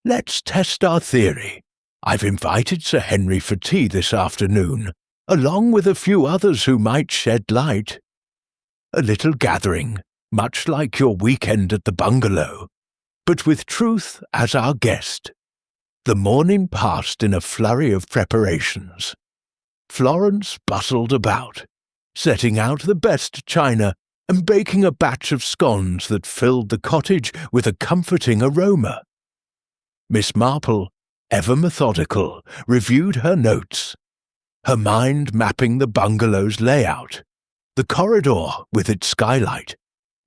Let's test our theory. I've invited Sir Henry for tea this afternoon, along with a few others who might shed light. A little gathering, much like your weekend at the bungalow, but with truth as our guest. The morning passed in a flurry of preparations. Florence bustled about, setting out the best china and baking a batch of scones that filled the cottage with a comforting aroma. Miss Marple, ever methodical, reviewed her notes, her mind mapping the bungalow's layout, the corridor with its skylight,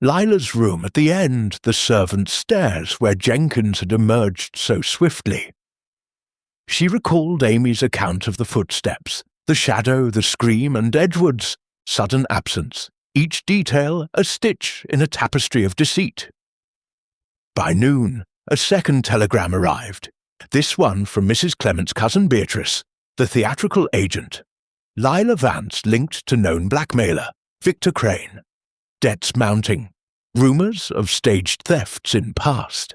Lila's room at the end, the servants' stairs where Jenkins had emerged so swiftly. She recalled Amy's account of the footsteps, the shadow, the scream, and Edward's sudden absence, each detail a stitch in a tapestry of deceit. By noon, a second telegram arrived, this one from Mrs. Clement's cousin Beatrice, the theatrical agent. Lila Vance linked to known blackmailer, Victor Crane. Debts mounting. Rumours of staged thefts in past.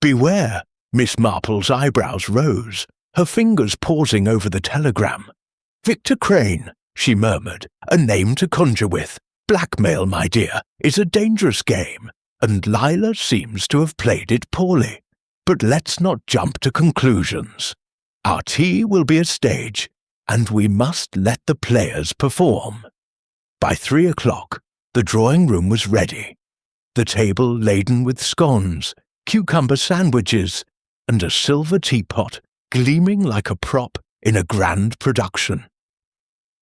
Beware, Miss Marple's eyebrows rose, her fingers pausing over the telegram. Victor Crane, she murmured, a name to conjure with. Blackmail, my dear, is a dangerous game, and Lila seems to have played it poorly. But let's not jump to conclusions. Our tea will be a stage, and we must let the players perform. By 3 o'clock, the drawing room was ready, the table laden with scones, cucumber sandwiches, and a silver teapot gleaming like a prop in a grand production.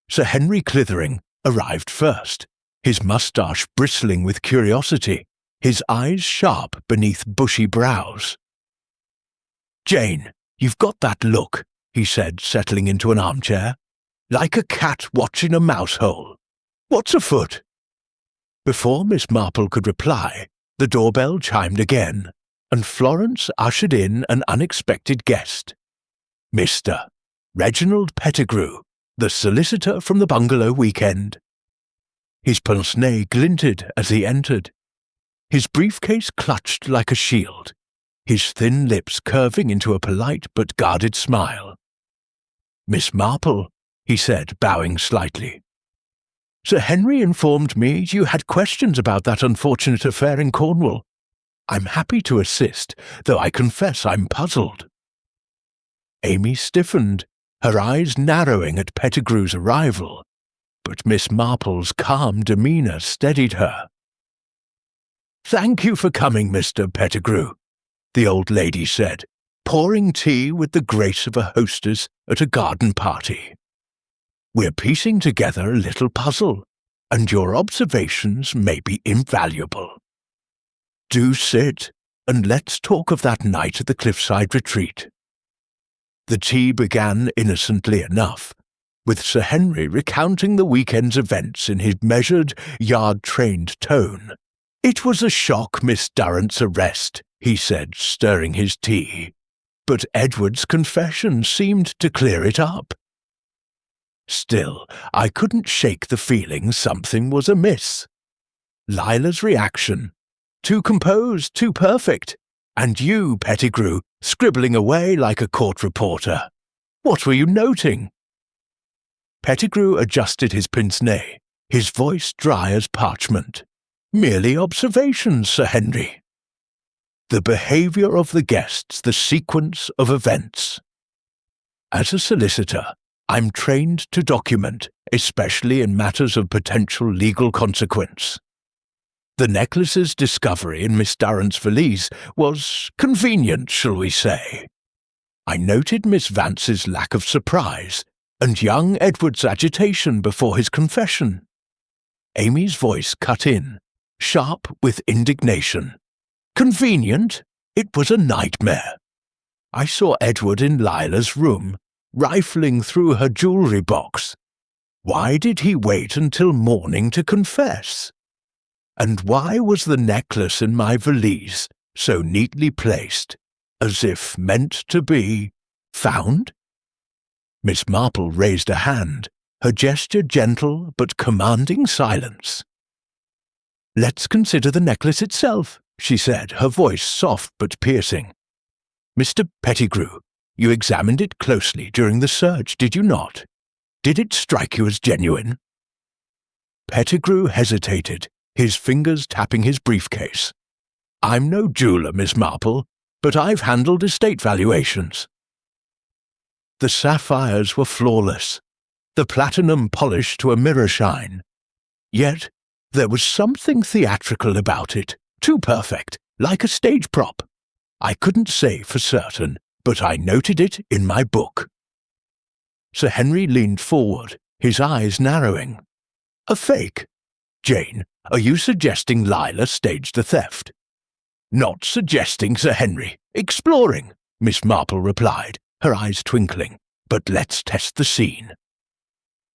Sir Henry Clithering arrived first, his moustache bristling with curiosity, his eyes sharp beneath bushy brows. "Jane, you've got that look," he said, settling into an armchair, "like a cat watching a mouse hole. What's afoot?" Before Miss Marple could reply, the doorbell chimed again, and Florence ushered in an unexpected guest. Mr. Reginald Pettigrew, the solicitor from the Bungalow weekend. His pince-nez glinted as he entered, his briefcase clutched like a shield, his thin lips curving into a polite but guarded smile. "Miss Marple," he said, bowing slightly. "Sir Henry informed me you had questions about that unfortunate affair in Cornwall. I'm happy to assist, though I confess I'm puzzled." Amy stiffened, her eyes narrowing at Pettigrew's arrival, but Miss Marple's calm demeanour steadied her. "Thank you for coming, Mr. Pettigrew," the old lady said, pouring tea with the grace of a hostess at a garden party. "We're piecing together a little puzzle, and your observations may be invaluable. Do sit, and let's talk of that night at the cliffside retreat." The tea began innocently enough, with Sir Henry recounting the weekend's events in his measured, yard-trained tone. "It was a shock, Miss Durrant's arrest," he said, stirring his tea, "but Edward's confession seemed to clear it up. Still, I couldn't shake the feeling something was amiss. Lila's reaction, too composed, too perfect, and you, Pettigrew, scribbling away like a court reporter. What were you noting?" Pettigrew adjusted his pince-nez, his voice dry as parchment. "Merely observations, Sir Henry. The behaviour of the guests, the sequence of events. As a solicitor, I'm trained to document, especially in matters of potential legal consequence. The necklace's discovery in Miss Durrant's valise was convenient, shall we say. I noted Miss Vance's lack of surprise, and young Edward's agitation before his confession." Amy's voice cut in, sharp with indignation. "Convenient? It was a nightmare. I saw Edward in Lila's room, rifling through her jewellery box. Why did he wait until morning to confess? And why was the necklace in my valise so neatly placed, as if meant to be found?" Miss Marple raised a hand, her gesture gentle but commanding silence. "Let's consider the necklace itself," she said, her voice soft but piercing. "Mr. Pettigrew, you examined it closely during the search, did you not? Did it strike you as genuine?" Pettigrew hesitated, his fingers tapping his briefcase. "I'm no jeweller, Miss Marple, but I've handled estate valuations." The sapphires were flawless, the platinum polished to a mirror shine. Yet there was something theatrical about it, too perfect, like a stage prop. I couldn't say for certain, but I noted it in my book. Sir Henry leaned forward, his eyes narrowing. "A fake? Jane, are you suggesting Lila staged the theft?" "Not suggesting, Sir Henry. Exploring," Miss Marple replied, her eyes twinkling. "But let's test the scene.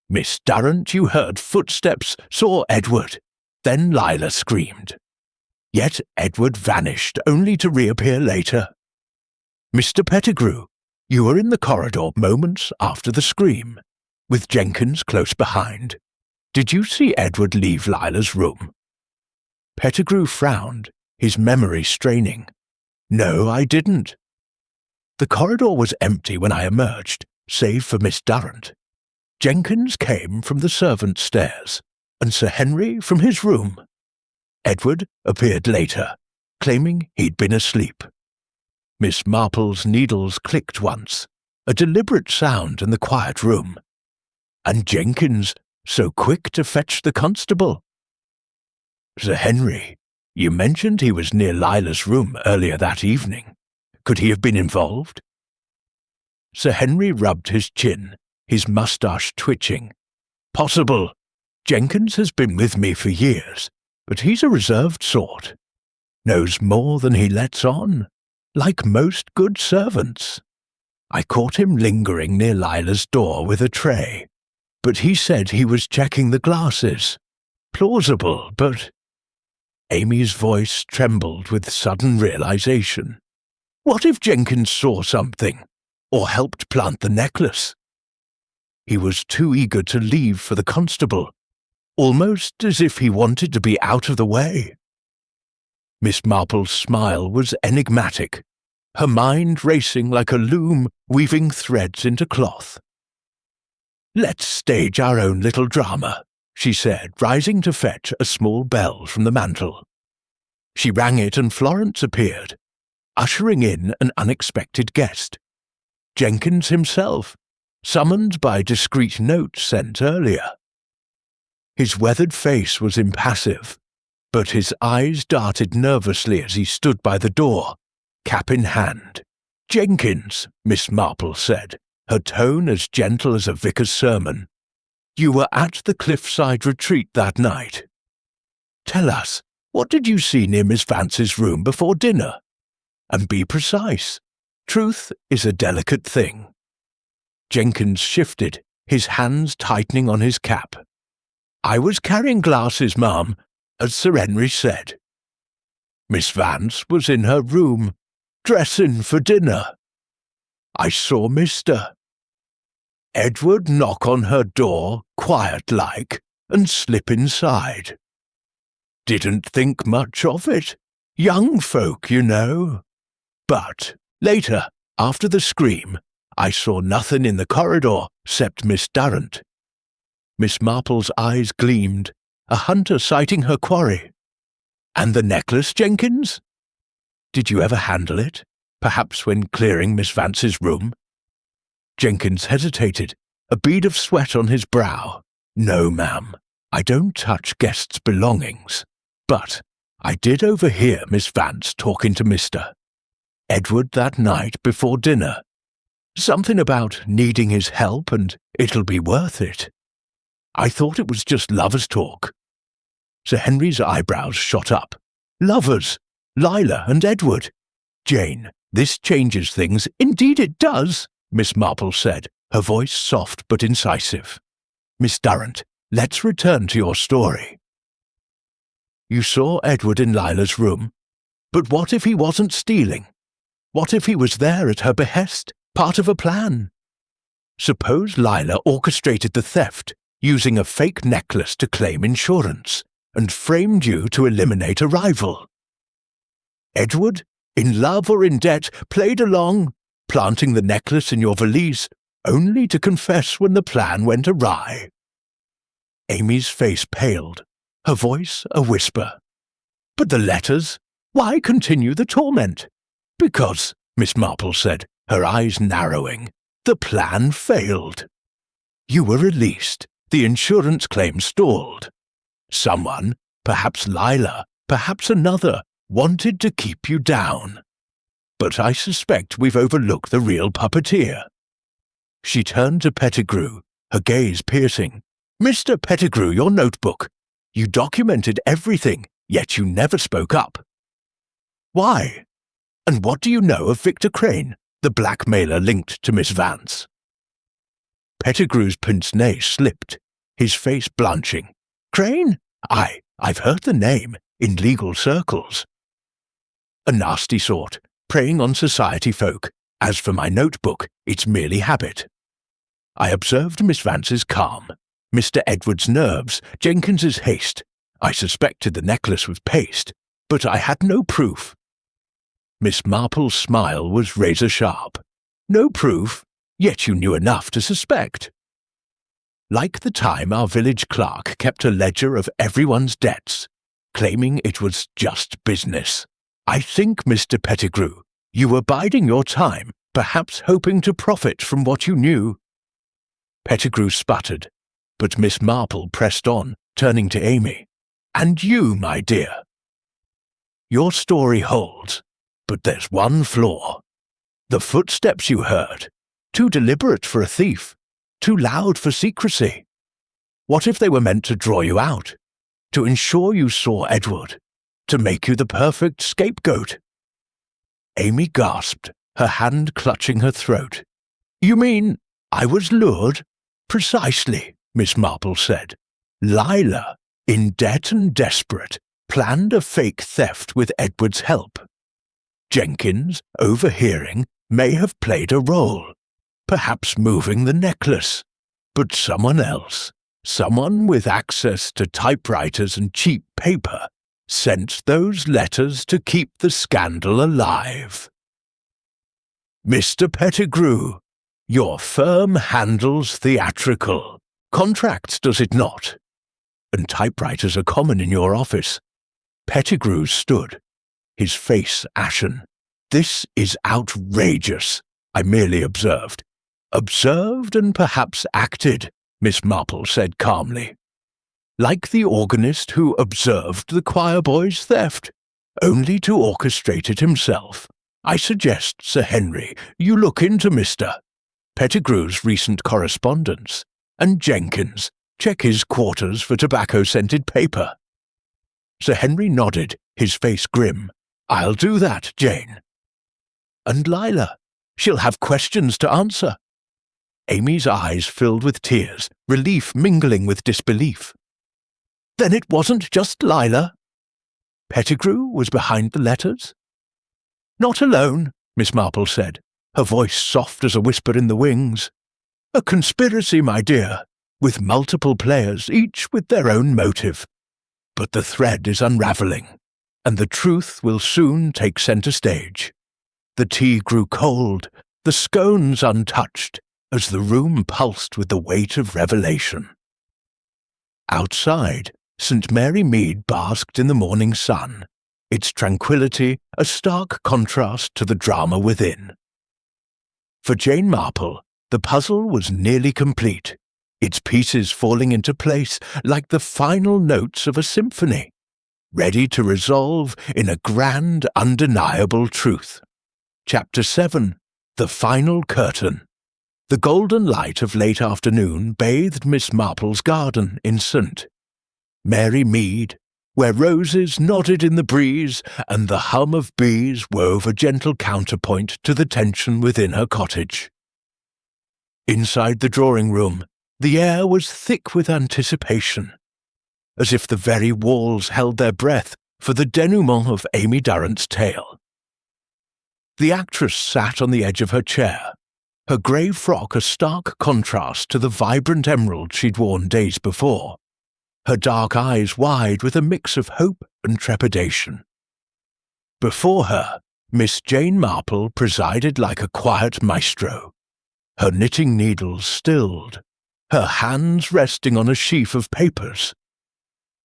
Miss Durrant, you heard footsteps, saw Edward. Then Lila screamed. Yet Edward vanished, only to reappear later. Mr. Pettigrew, you were in the corridor moments after the scream, with Jenkins close behind. Did you see Edward leave Lila's room?" Pettigrew frowned, his memory straining. "No, I didn't. The corridor was empty when I emerged, save for Miss Durrant. Jenkins came from the servants' stairs, and Sir Henry from his room. Edward appeared later, claiming he'd been asleep. Miss Marple's needles clicked once, a deliberate sound in the quiet room. And Jenkins, so quick to fetch the constable. Sir Henry, you mentioned he was near Lila's room earlier that evening. Could he have been involved?" Sir Henry rubbed his chin, his moustache twitching. "Possible. Jenkins has been with me for years, but he's a reserved sort. Knows more than he lets on, like most good servants. I caught him lingering near Lila's door with a tray, but he said he was checking the glasses. Plausible, but—" Amy's voice trembled with sudden realization. What if Jenkins saw something? or helped plant the necklace. He was too eager to leave for the constable, almost as if he wanted to be out of the way. Miss Marple's smile was enigmatic, her mind racing like a loom weaving threads into cloth. "Let's stage our own little drama," she said, rising to fetch a small bell from the mantel. She rang it and Florence appeared, ushering in an unexpected guest. Jenkins himself, summoned by discreet note sent earlier. His weathered face was impassive, but his eyes darted nervously as he stood by the door, cap in hand. "Jenkins," Miss Marple said, her tone as gentle as a vicar's sermon. "You were at the cliffside retreat that night. Tell us, what did you see near Miss Vance's room before dinner? And be precise. Truth is a delicate thing." Jenkins shifted, his hands tightening on his cap. "I was carrying glasses, ma'am, as Sir Henry said. Miss Vance was in her room, dressing for dinner. I saw Mr. Edward knock on her door, quiet-like, and slip inside. Didn't think much of it. Young folk, you know. But later, after the scream, I saw nothing in the corridor except Miss Durrant." Miss Marple's eyes gleamed, a hunter sighting her quarry. "And the necklace, Jenkins? Did you ever handle it, perhaps when clearing Miss Vance's room?" Jenkins hesitated, a bead of sweat on his brow. "No, ma'am, I don't touch guests' belongings. But I did overhear Miss Vance talking to Mr. Edward that night before dinner. Something about needing his help and it'll be worth it. I thought it was just lovers' talk." Sir Henry's eyebrows shot up. "Lovers? Lila and Edward? Jane, this changes things." "Indeed it does," Miss Marple said, her voice soft but incisive. "Miss Durrant, let's return to your story. You saw Edward in Lila's room, but what if he wasn't stealing? What if he was there at her behest, part of a plan? Suppose Lila orchestrated the theft, using a fake necklace to claim insurance, and framed you to eliminate a rival. Edward, in love or in debt, played along, planting the necklace in your valise, only to confess when the plan went awry." Amy's face paled, her voice a whisper. "But the letters? Why continue the torment?" "Because," Miss Marple said, her eyes narrowing, "the plan failed. You were released, the insurance claim stalled. Someone, perhaps Lila, perhaps another, wanted to keep you down. But I suspect we've overlooked the real puppeteer." She turned to Pettigrew, her gaze piercing. "Mr. Pettigrew, your notebook. You documented everything, yet you never spoke up. Why? And what do you know of Victor Crane, the blackmailer linked to Miss Vance?" Pettigrew's pince-nez slipped, his face blanching. "Crane? I've heard the name, in legal circles. A nasty sort, preying on society folk. As for my notebook, it's merely habit. I observed Miss Vance's calm, Mr. Edward's nerves, Jenkins's haste. I suspected the necklace was paste, but I had no proof." Miss Marple's smile was razor-sharp. "No proof, yet you knew enough to suspect." "Like the time our village clerk kept a ledger of everyone's debts, claiming it was just business. I think, Mr. Pettigrew, you were biding your time, perhaps hoping to profit from what you knew." Pettigrew sputtered, but Miss Marple pressed on, turning to Amy. "And you, my dear? Your story holds, but there's one flaw. The footsteps you heard, too deliberate for a thief, too loud for secrecy. What if they were meant to draw you out, to ensure you saw Edward, to make you the perfect scapegoat?" Amy gasped, her hand clutching her throat. "You mean I was lured?" "Precisely," Miss Marple said. "Lila, in debt and desperate, planned a fake theft with Edward's help. Jenkins, overhearing, may have played a role, perhaps moving the necklace, but someone else, someone with access to typewriters and cheap paper, sent those letters to keep the scandal alive. Mr. Pettigrew, your firm handles theatrical. Contracts, does it not? And typewriters are common in your office. Pettigrew stood, his face ashen. This is outrageous, I merely observed. Observed and perhaps acted, Miss Marple said calmly. Like the organist who observed the choir boy's theft, only to orchestrate it himself. I suggest, Sir Henry, you look into Mr. Pettigrew's recent correspondence, and Jenkins, check his quarters for tobacco-scented paper. Sir Henry nodded, his face grim. I'll do that, Jane. And Lila, she'll have questions to answer. Amy's eyes filled with tears, relief mingling with disbelief. Then it wasn't just Lila? Pettigrew was behind the letters? Not alone, Miss Marple said, her voice soft as a whisper in the wings. A conspiracy, my dear, with multiple players, each with their own motive. But the thread is unraveling, and the truth will soon take centre stage. The tea grew cold, the scones untouched, as the room pulsed with the weight of revelation. Outside, St. Mary Mead basked in the morning sun, its tranquillity a stark contrast to the drama within. For Jane Marple, the puzzle was nearly complete, its pieces falling into place like the final notes of a symphony, ready to resolve in a grand, undeniable truth. Chapter 7. The Final Curtain. The golden light of late afternoon bathed Miss Marple's garden in St. Mary Mead, where roses nodded in the breeze and the hum of bees wove a gentle counterpoint to the tension within her cottage. Inside the drawing-room, the air was thick with anticipation, as if the very walls held their breath for the denouement of Amy Durrant's tale. The actress sat on the edge of her chair, her grey frock a stark contrast to the vibrant emerald she'd worn days before, her dark eyes wide with a mix of hope and trepidation. Before her, Miss Jane Marple presided like a quiet maestro, her knitting needles stilled, her hands resting on a sheaf of papers.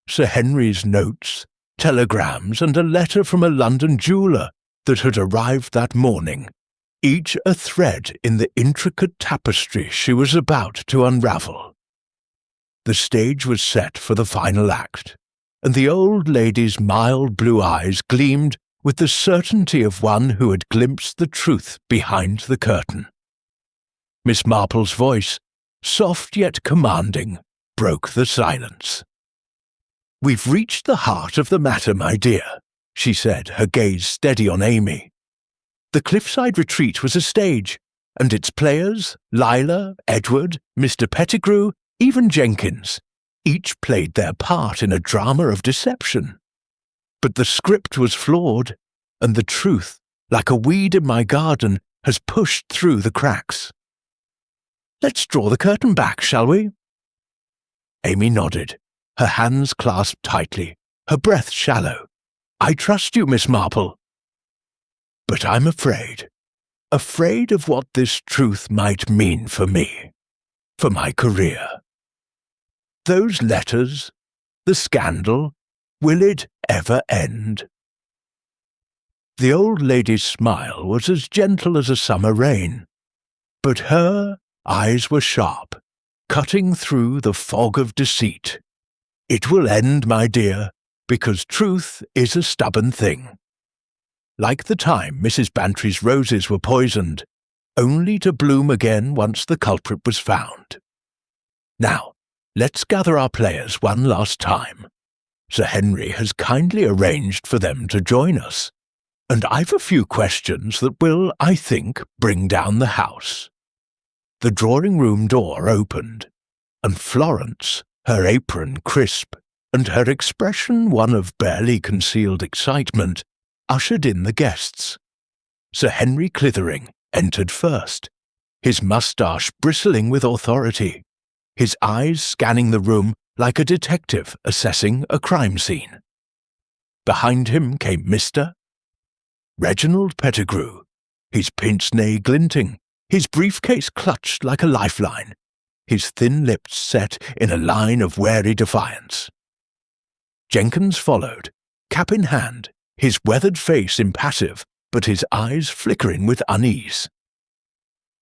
Sir Henry's notes, telegrams, and a letter from a London jeweller that had arrived that morning, each a thread in the intricate tapestry she was about to unravel. The stage was set for the final act, and the old lady's mild blue eyes gleamed with the certainty of one who had glimpsed the truth behind the curtain. Miss Marple's voice, soft yet commanding, broke the silence. "We've reached the heart of the matter, my dear," she said, her gaze steady on Amy. "The cliffside retreat was a stage, and its players, Lila, Edward, Mr. Pettigrew, even Jenkins, each played their part in a drama of deception. But the script was flawed, and the truth, like a weed in my garden, has pushed through the cracks. Let's draw the curtain back, shall we?" Amy nodded, her hands clasped tightly, her breath shallow. "I trust you, Miss Marple." "But I'm afraid of what this truth might mean for me, for my career. Those letters, the scandal, will it ever end?" The old lady's smile was as gentle as a summer rain, but her eyes were sharp, cutting through the fog of deceit. "It will end, my dear, because truth is a stubborn thing. Like the time Mrs. Bantry's roses were poisoned, only to bloom again once the culprit was found. Now, let's gather our players one last time. Sir Henry has kindly arranged for them to join us, and I've a few questions that will, I think, bring down the house." The drawing-room door opened, and Florence, her apron crisp, and her expression one of barely concealed excitement, ushered in the guests. Sir Henry Clithering entered first, his moustache bristling with authority, his eyes scanning the room like a detective assessing a crime scene. Behind him came Mr. Reginald Pettigrew, his pince-nez glinting, his briefcase clutched like a lifeline, his thin lips set in a line of wary defiance. Jenkins followed, cap in hand, his weathered face impassive, but his eyes flickering with unease.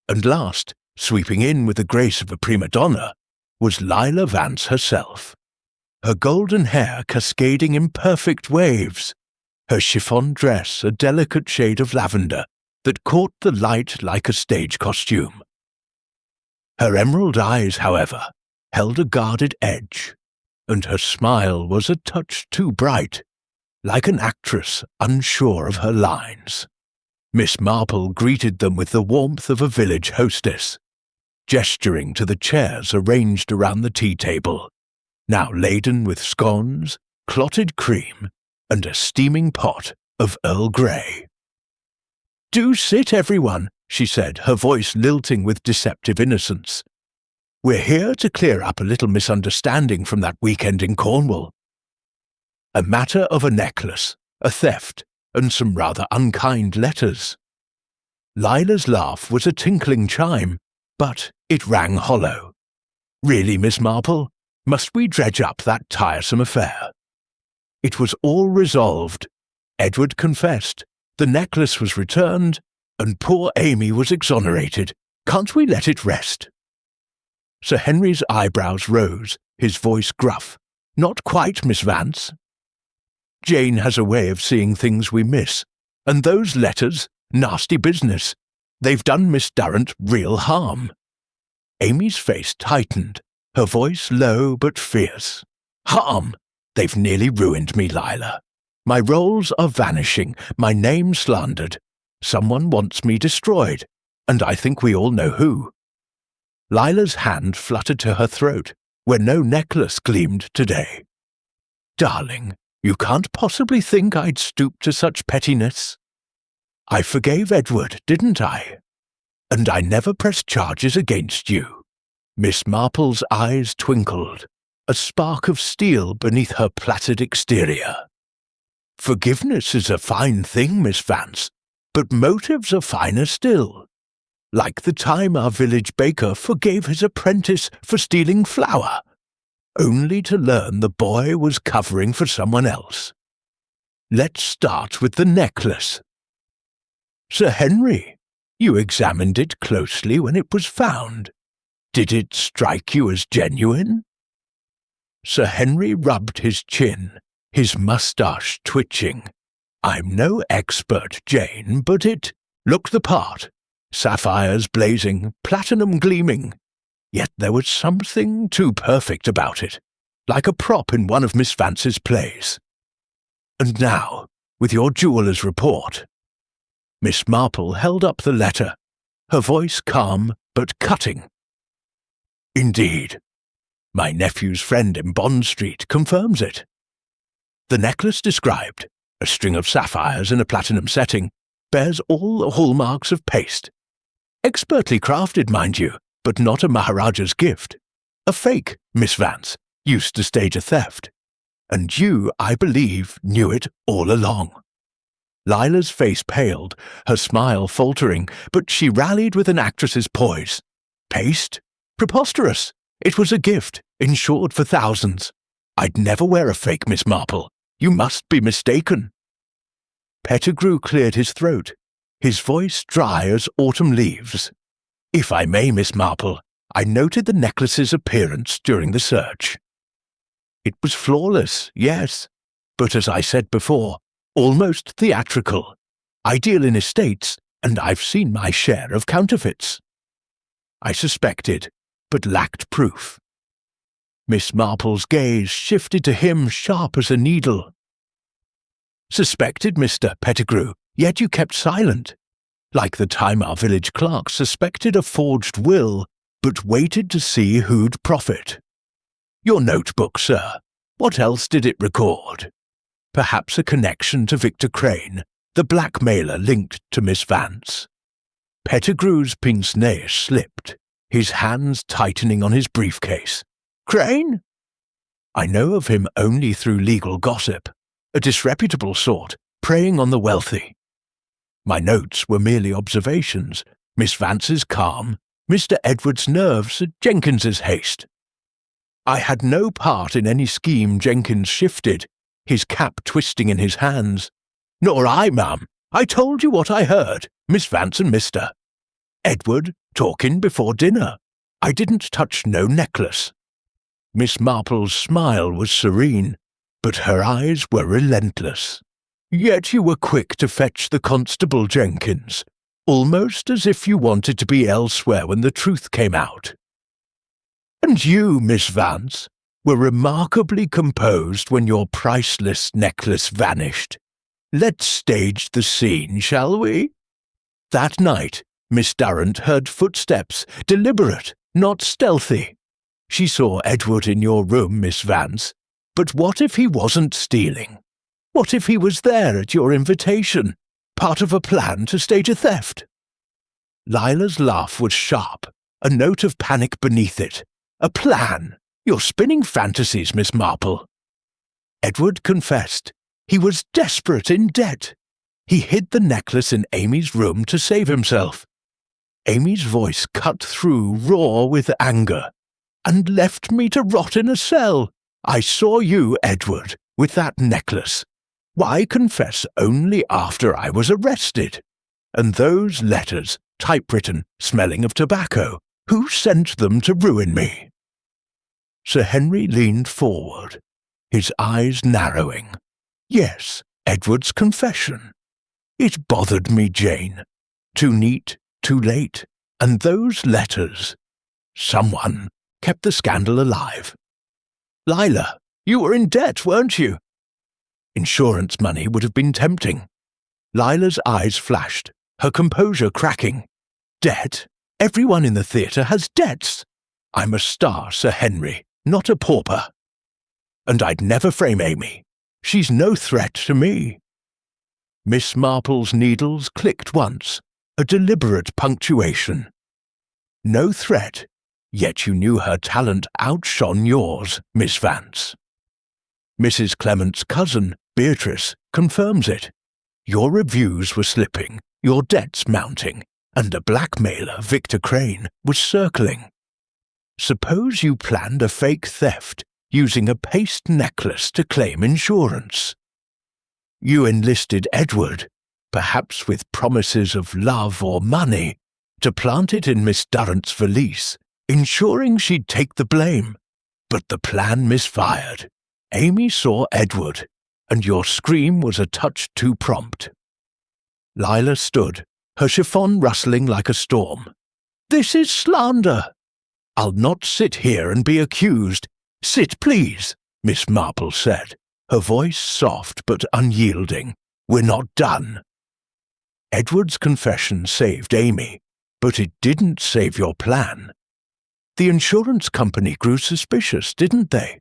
And last, sweeping in with the grace of a prima donna, was Lila Vance herself, her golden hair cascading in perfect waves, her chiffon dress a delicate shade of lavender that caught the light like a stage costume. Her emerald eyes, however, held a guarded edge, and her smile was a touch too bright, like an actress unsure of her lines. Miss Marple greeted them with the warmth of a village hostess, gesturing to the chairs arranged around the tea table, now laden with scones, clotted cream, and a steaming pot of Earl Grey. "Do sit, everyone," she said, her voice lilting with deceptive innocence. "We're here to clear up a little misunderstanding from that weekend in Cornwall. A matter of a necklace, a theft, and some rather unkind letters." Lila's laugh was a tinkling chime, but it rang hollow. "Really, Miss Marple, must we dredge up that tiresome affair?" It was all resolved. Edward confessed, the necklace was returned, and poor Amy was exonerated. Can't we let it rest? Sir Henry's eyebrows rose, his voice gruff. "Not quite, Miss Vance. Jane has a way of seeing things we miss, and those letters, nasty business. They've done Miss Durrant real harm." Amy's face tightened, her voice low but fierce. "Harm? They've nearly ruined me, Lila. My roles are vanishing, my name slandered. Someone wants me destroyed, and I think we all know who." Lila's hand fluttered to her throat, where no necklace gleamed today. "Darling, you can't possibly think I'd stoop to such pettiness. I forgave Edward, didn't I? And I never pressed charges against you." Miss Marple's eyes twinkled, a spark of steel beneath her placid exterior. "Forgiveness is a fine thing, Miss Vance, but motives are finer still. Like the time our village baker forgave his apprentice for stealing flour, only to learn the boy was covering for someone else. Let's start with the necklace. Sir Henry, you examined it closely when it was found. Did it strike you as genuine?" Sir Henry rubbed his chin, his moustache twitching. "I'm no expert, Jane, but it looked the part. Sapphires blazing, platinum gleaming. Yet there was something too perfect about it, like a prop in one of Miss Vance's plays. And now, with your jeweller's report." Miss Marple held up the letter, her voice calm but cutting. "Indeed. My nephew's friend in Bond Street confirms it. The necklace described, a string of sapphires in a platinum setting, bears all the hallmarks of paste. Expertly crafted, mind you, but not a Maharaja's gift. A fake, Miss Vance, used to stage a theft. And you, I believe, knew it all along." Lila's face paled, her smile faltering, but she rallied with an actress's poise. "Paste? Preposterous! It was a gift, insured for thousands. I'd never wear a fake, Miss Marple. You must be mistaken." Pettigrew cleared his throat, his voice dry as autumn leaves. "If I may, Miss Marple, I noted the necklace's appearance during the search. It was flawless, yes, but as I said before, almost theatrical. I deal in estates, and I've seen my share of counterfeits." I suspected, but lacked proof. Miss Marple's gaze shifted to him sharp as a needle. "Suspected, Mr. Pettigrew, yet you kept silent. Like the time our village clerk suspected a forged will, but waited to see who'd profit. Your notebook, sir, what else did it record? Perhaps a connection to Victor Crane, the blackmailer linked to Miss Vance." Pettigrew's pince-nez slipped, his hands tightening on his briefcase. "Crane?" "I know of him only through legal gossip, a disreputable sort, preying on the wealthy. My notes were merely observations, Miss Vance's calm, Mr. Edward's nerves at Jenkins's haste. I had no part in any scheme Jenkins shifted, his cap twisting in his hands. Nor I, ma'am. I told you what I heard, Miss Vance and Mr. Edward talking before dinner. I didn't touch no necklace." Miss Marple's smile was serene, but her eyes were relentless. "Yet you were quick to fetch the constable, Jenkins, almost as if you wanted to be elsewhere when the truth came out. And you, Miss Vance, were remarkably composed when your priceless necklace vanished. Let's stage the scene, shall we? That night, Miss Durrant heard footsteps, deliberate, not stealthy. She saw Edward in your room, Miss Vance, but what if he wasn't stealing? What if he was there at your invitation, part of a plan to stage a theft?" Lila's laugh was sharp, a note of panic beneath it. "A plan? You're spinning fantasies, Miss Marple." Edward confessed. He was desperate in debt. He hid the necklace in Amy's room to save himself. Amy's voice cut through, raw with anger. "And left me to rot in a cell. I saw you, Edward, with that necklace. Why confess only after I was arrested? And those letters, typewritten, smelling of tobacco, who sent them to ruin me?" Sir Henry leaned forward, his eyes narrowing. "Yes, Edward's confession. It bothered me, Jane. Too neat, too late, and those letters. Someone kept the scandal alive. Lila, you were in debt, weren't you?" Insurance money would have been tempting. Lila's eyes flashed, her composure cracking. "Debt? Everyone in the theatre has debts. I'm a star, Sir Henry, not a pauper. And I'd never frame Amy. She's no threat to me." Miss Marple's needles clicked once, a deliberate punctuation. "No threat, yet you knew her talent outshone yours, Miss Vance. Mrs. Clement's cousin, Beatrice, confirms it. Your reviews were slipping, your debts mounting, and a blackmailer, Victor Crane, was circling. Suppose you planned a fake theft using a paste necklace to claim insurance. You enlisted Edward, perhaps with promises of love or money, to plant it in Miss Durrant's valise, ensuring she'd take the blame. But the plan misfired. Amy saw Edward, and your scream was a touch too prompt." Lila stood, her chiffon rustling like a storm. "This is slander." "I'll not sit here and be accused. Sit, please," Miss Marple said, her voice soft but unyielding. "We're not done. Edward's confession saved Amy, but it didn't save your plan. The insurance company grew suspicious, didn't they?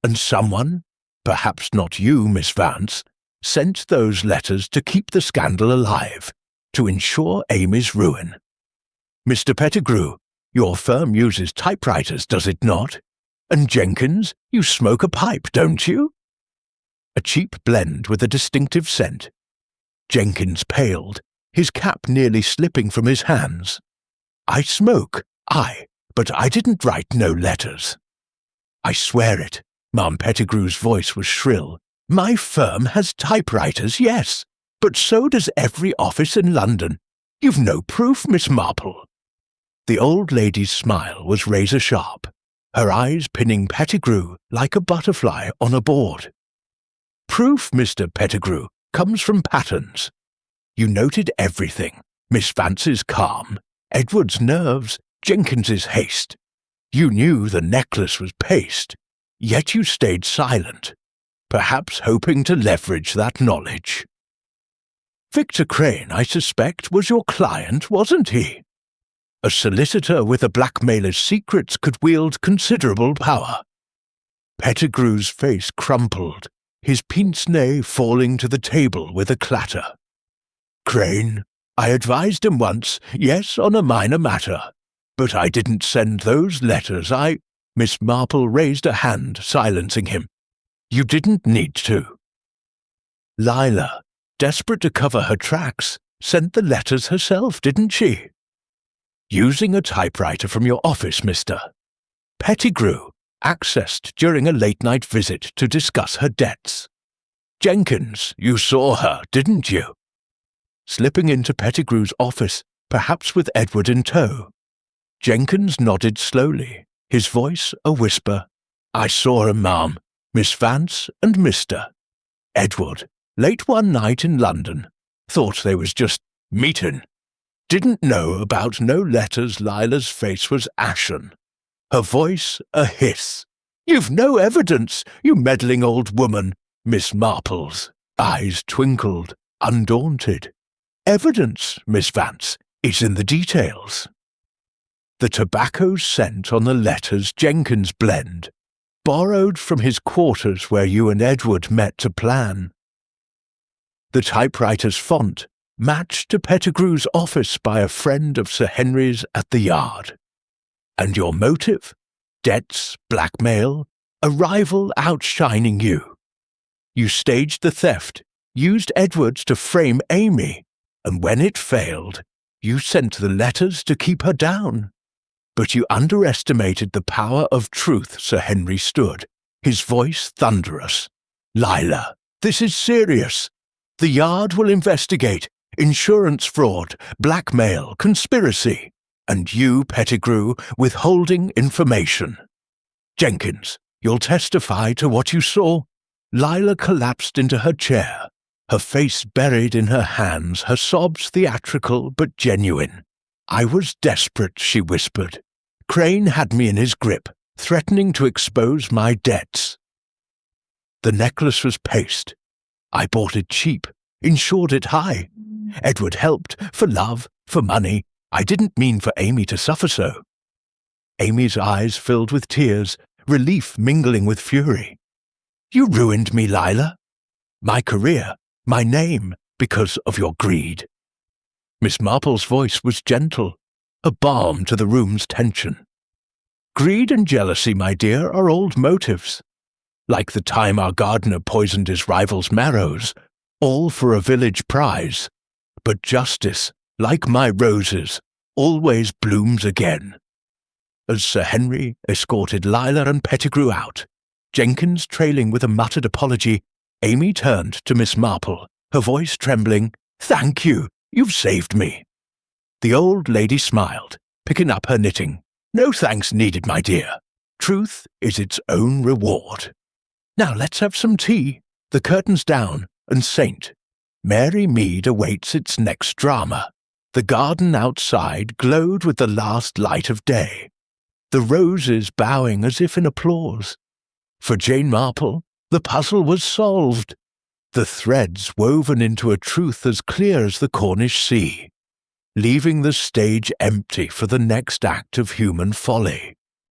And someone, perhaps not you, Miss Vance, sent those letters to keep the scandal alive, to ensure Amy's ruin. Mr. Pettigrew, your firm uses typewriters, does it not? And Jenkins, you smoke a pipe, don't you?" A cheap blend with a distinctive scent. Jenkins paled, his cap nearly slipping from his hands. "I smoke, but I didn't write no letters." "I swear it." Ma'am Pettigrew's voice was shrill. "My firm has typewriters, yes, but so does every office in London. You've no proof, Miss Marple." The old lady's smile was razor-sharp, her eyes pinning Pettigrew like a butterfly on a board. "Proof, Mr. Pettigrew, comes from patterns. You noted everything, Miss Vance's calm, Edward's nerves, Jenkins's haste. You knew the necklace was paste, yet you stayed silent, perhaps hoping to leverage that knowledge. Victor Crane, I suspect, was your client, wasn't he? A solicitor with a blackmailer's secrets could wield considerable power." Pettigrew's face crumpled, his pince-nez falling to the table with a clatter. "Crane, I advised him once, yes, on a minor matter. But I didn't send those letters. Miss Marple raised a hand, silencing him. You didn't need to. Lila, desperate to cover her tracks, sent the letters herself, didn't she? Using a typewriter from your office, mister. Pettigrew, accessed during a late-night visit to discuss her debts. Jenkins, you saw her, didn't you? Slipping into Pettigrew's office, perhaps with Edward in tow. Jenkins nodded slowly, his voice a whisper. I saw her, ma'am, Miss Vance and Mr. Edward, late one night in London, thought they was just meetin'. Didn't know about no letters. Lila's face was ashen. Her voice a hiss. You've no evidence, you meddling old woman. Miss Marple's eyes twinkled, undaunted. Evidence, Miss Vance, is in the details. The tobacco scent on the letters Jenkins blend, borrowed from his quarters where you and Edward met to plan. The typewriter's font matched to Pettigrew's office by a friend of Sir Henry's at the Yard. And your motive? Debts, blackmail, a rival outshining you. You staged the theft, used Edwards to frame Amy, and when it failed, you sent the letters to keep her down. But you underestimated the power of truth. Sir Henry stood, his voice thunderous. Lila, this is serious. The Yard will investigate insurance fraud, blackmail, conspiracy, and you, Pettigrew, withholding information. Jenkins, you'll testify to what you saw. Lila collapsed into her chair, her face buried in her hands, her sobs theatrical but genuine. I was desperate, she whispered. Crane had me in his grip, threatening to expose my debts. The necklace was paste. I bought it cheap, insured it high. Edward helped, for love, for money. I didn't mean for Amy to suffer so. Amy's eyes filled with tears, relief mingling with fury. You ruined me, Lila. My career, my name, because of your greed. Miss Marple's voice was gentle, a balm to the room's tension. Greed and jealousy, my dear, are old motives. Like the time our gardener poisoned his rival's marrows, all for a village prize. But justice, like my roses, always blooms again. As Sir Henry escorted Lila and Pettigrew out, Jenkins trailing with a muttered apology, Amy turned to Miss Marple, her voice trembling. Thank you, you've saved me. The old lady smiled, picking up her knitting. No thanks needed, my dear. Truth is its own reward. Now let's have some tea, the curtains down, and Saint. Mary Mead awaits its next drama. The garden outside glowed with the last light of day, the roses bowing as if in applause. For Jane Marple, the puzzle was solved, the threads woven into a truth as clear as the Cornish sea, leaving the stage empty for the next act of human folly.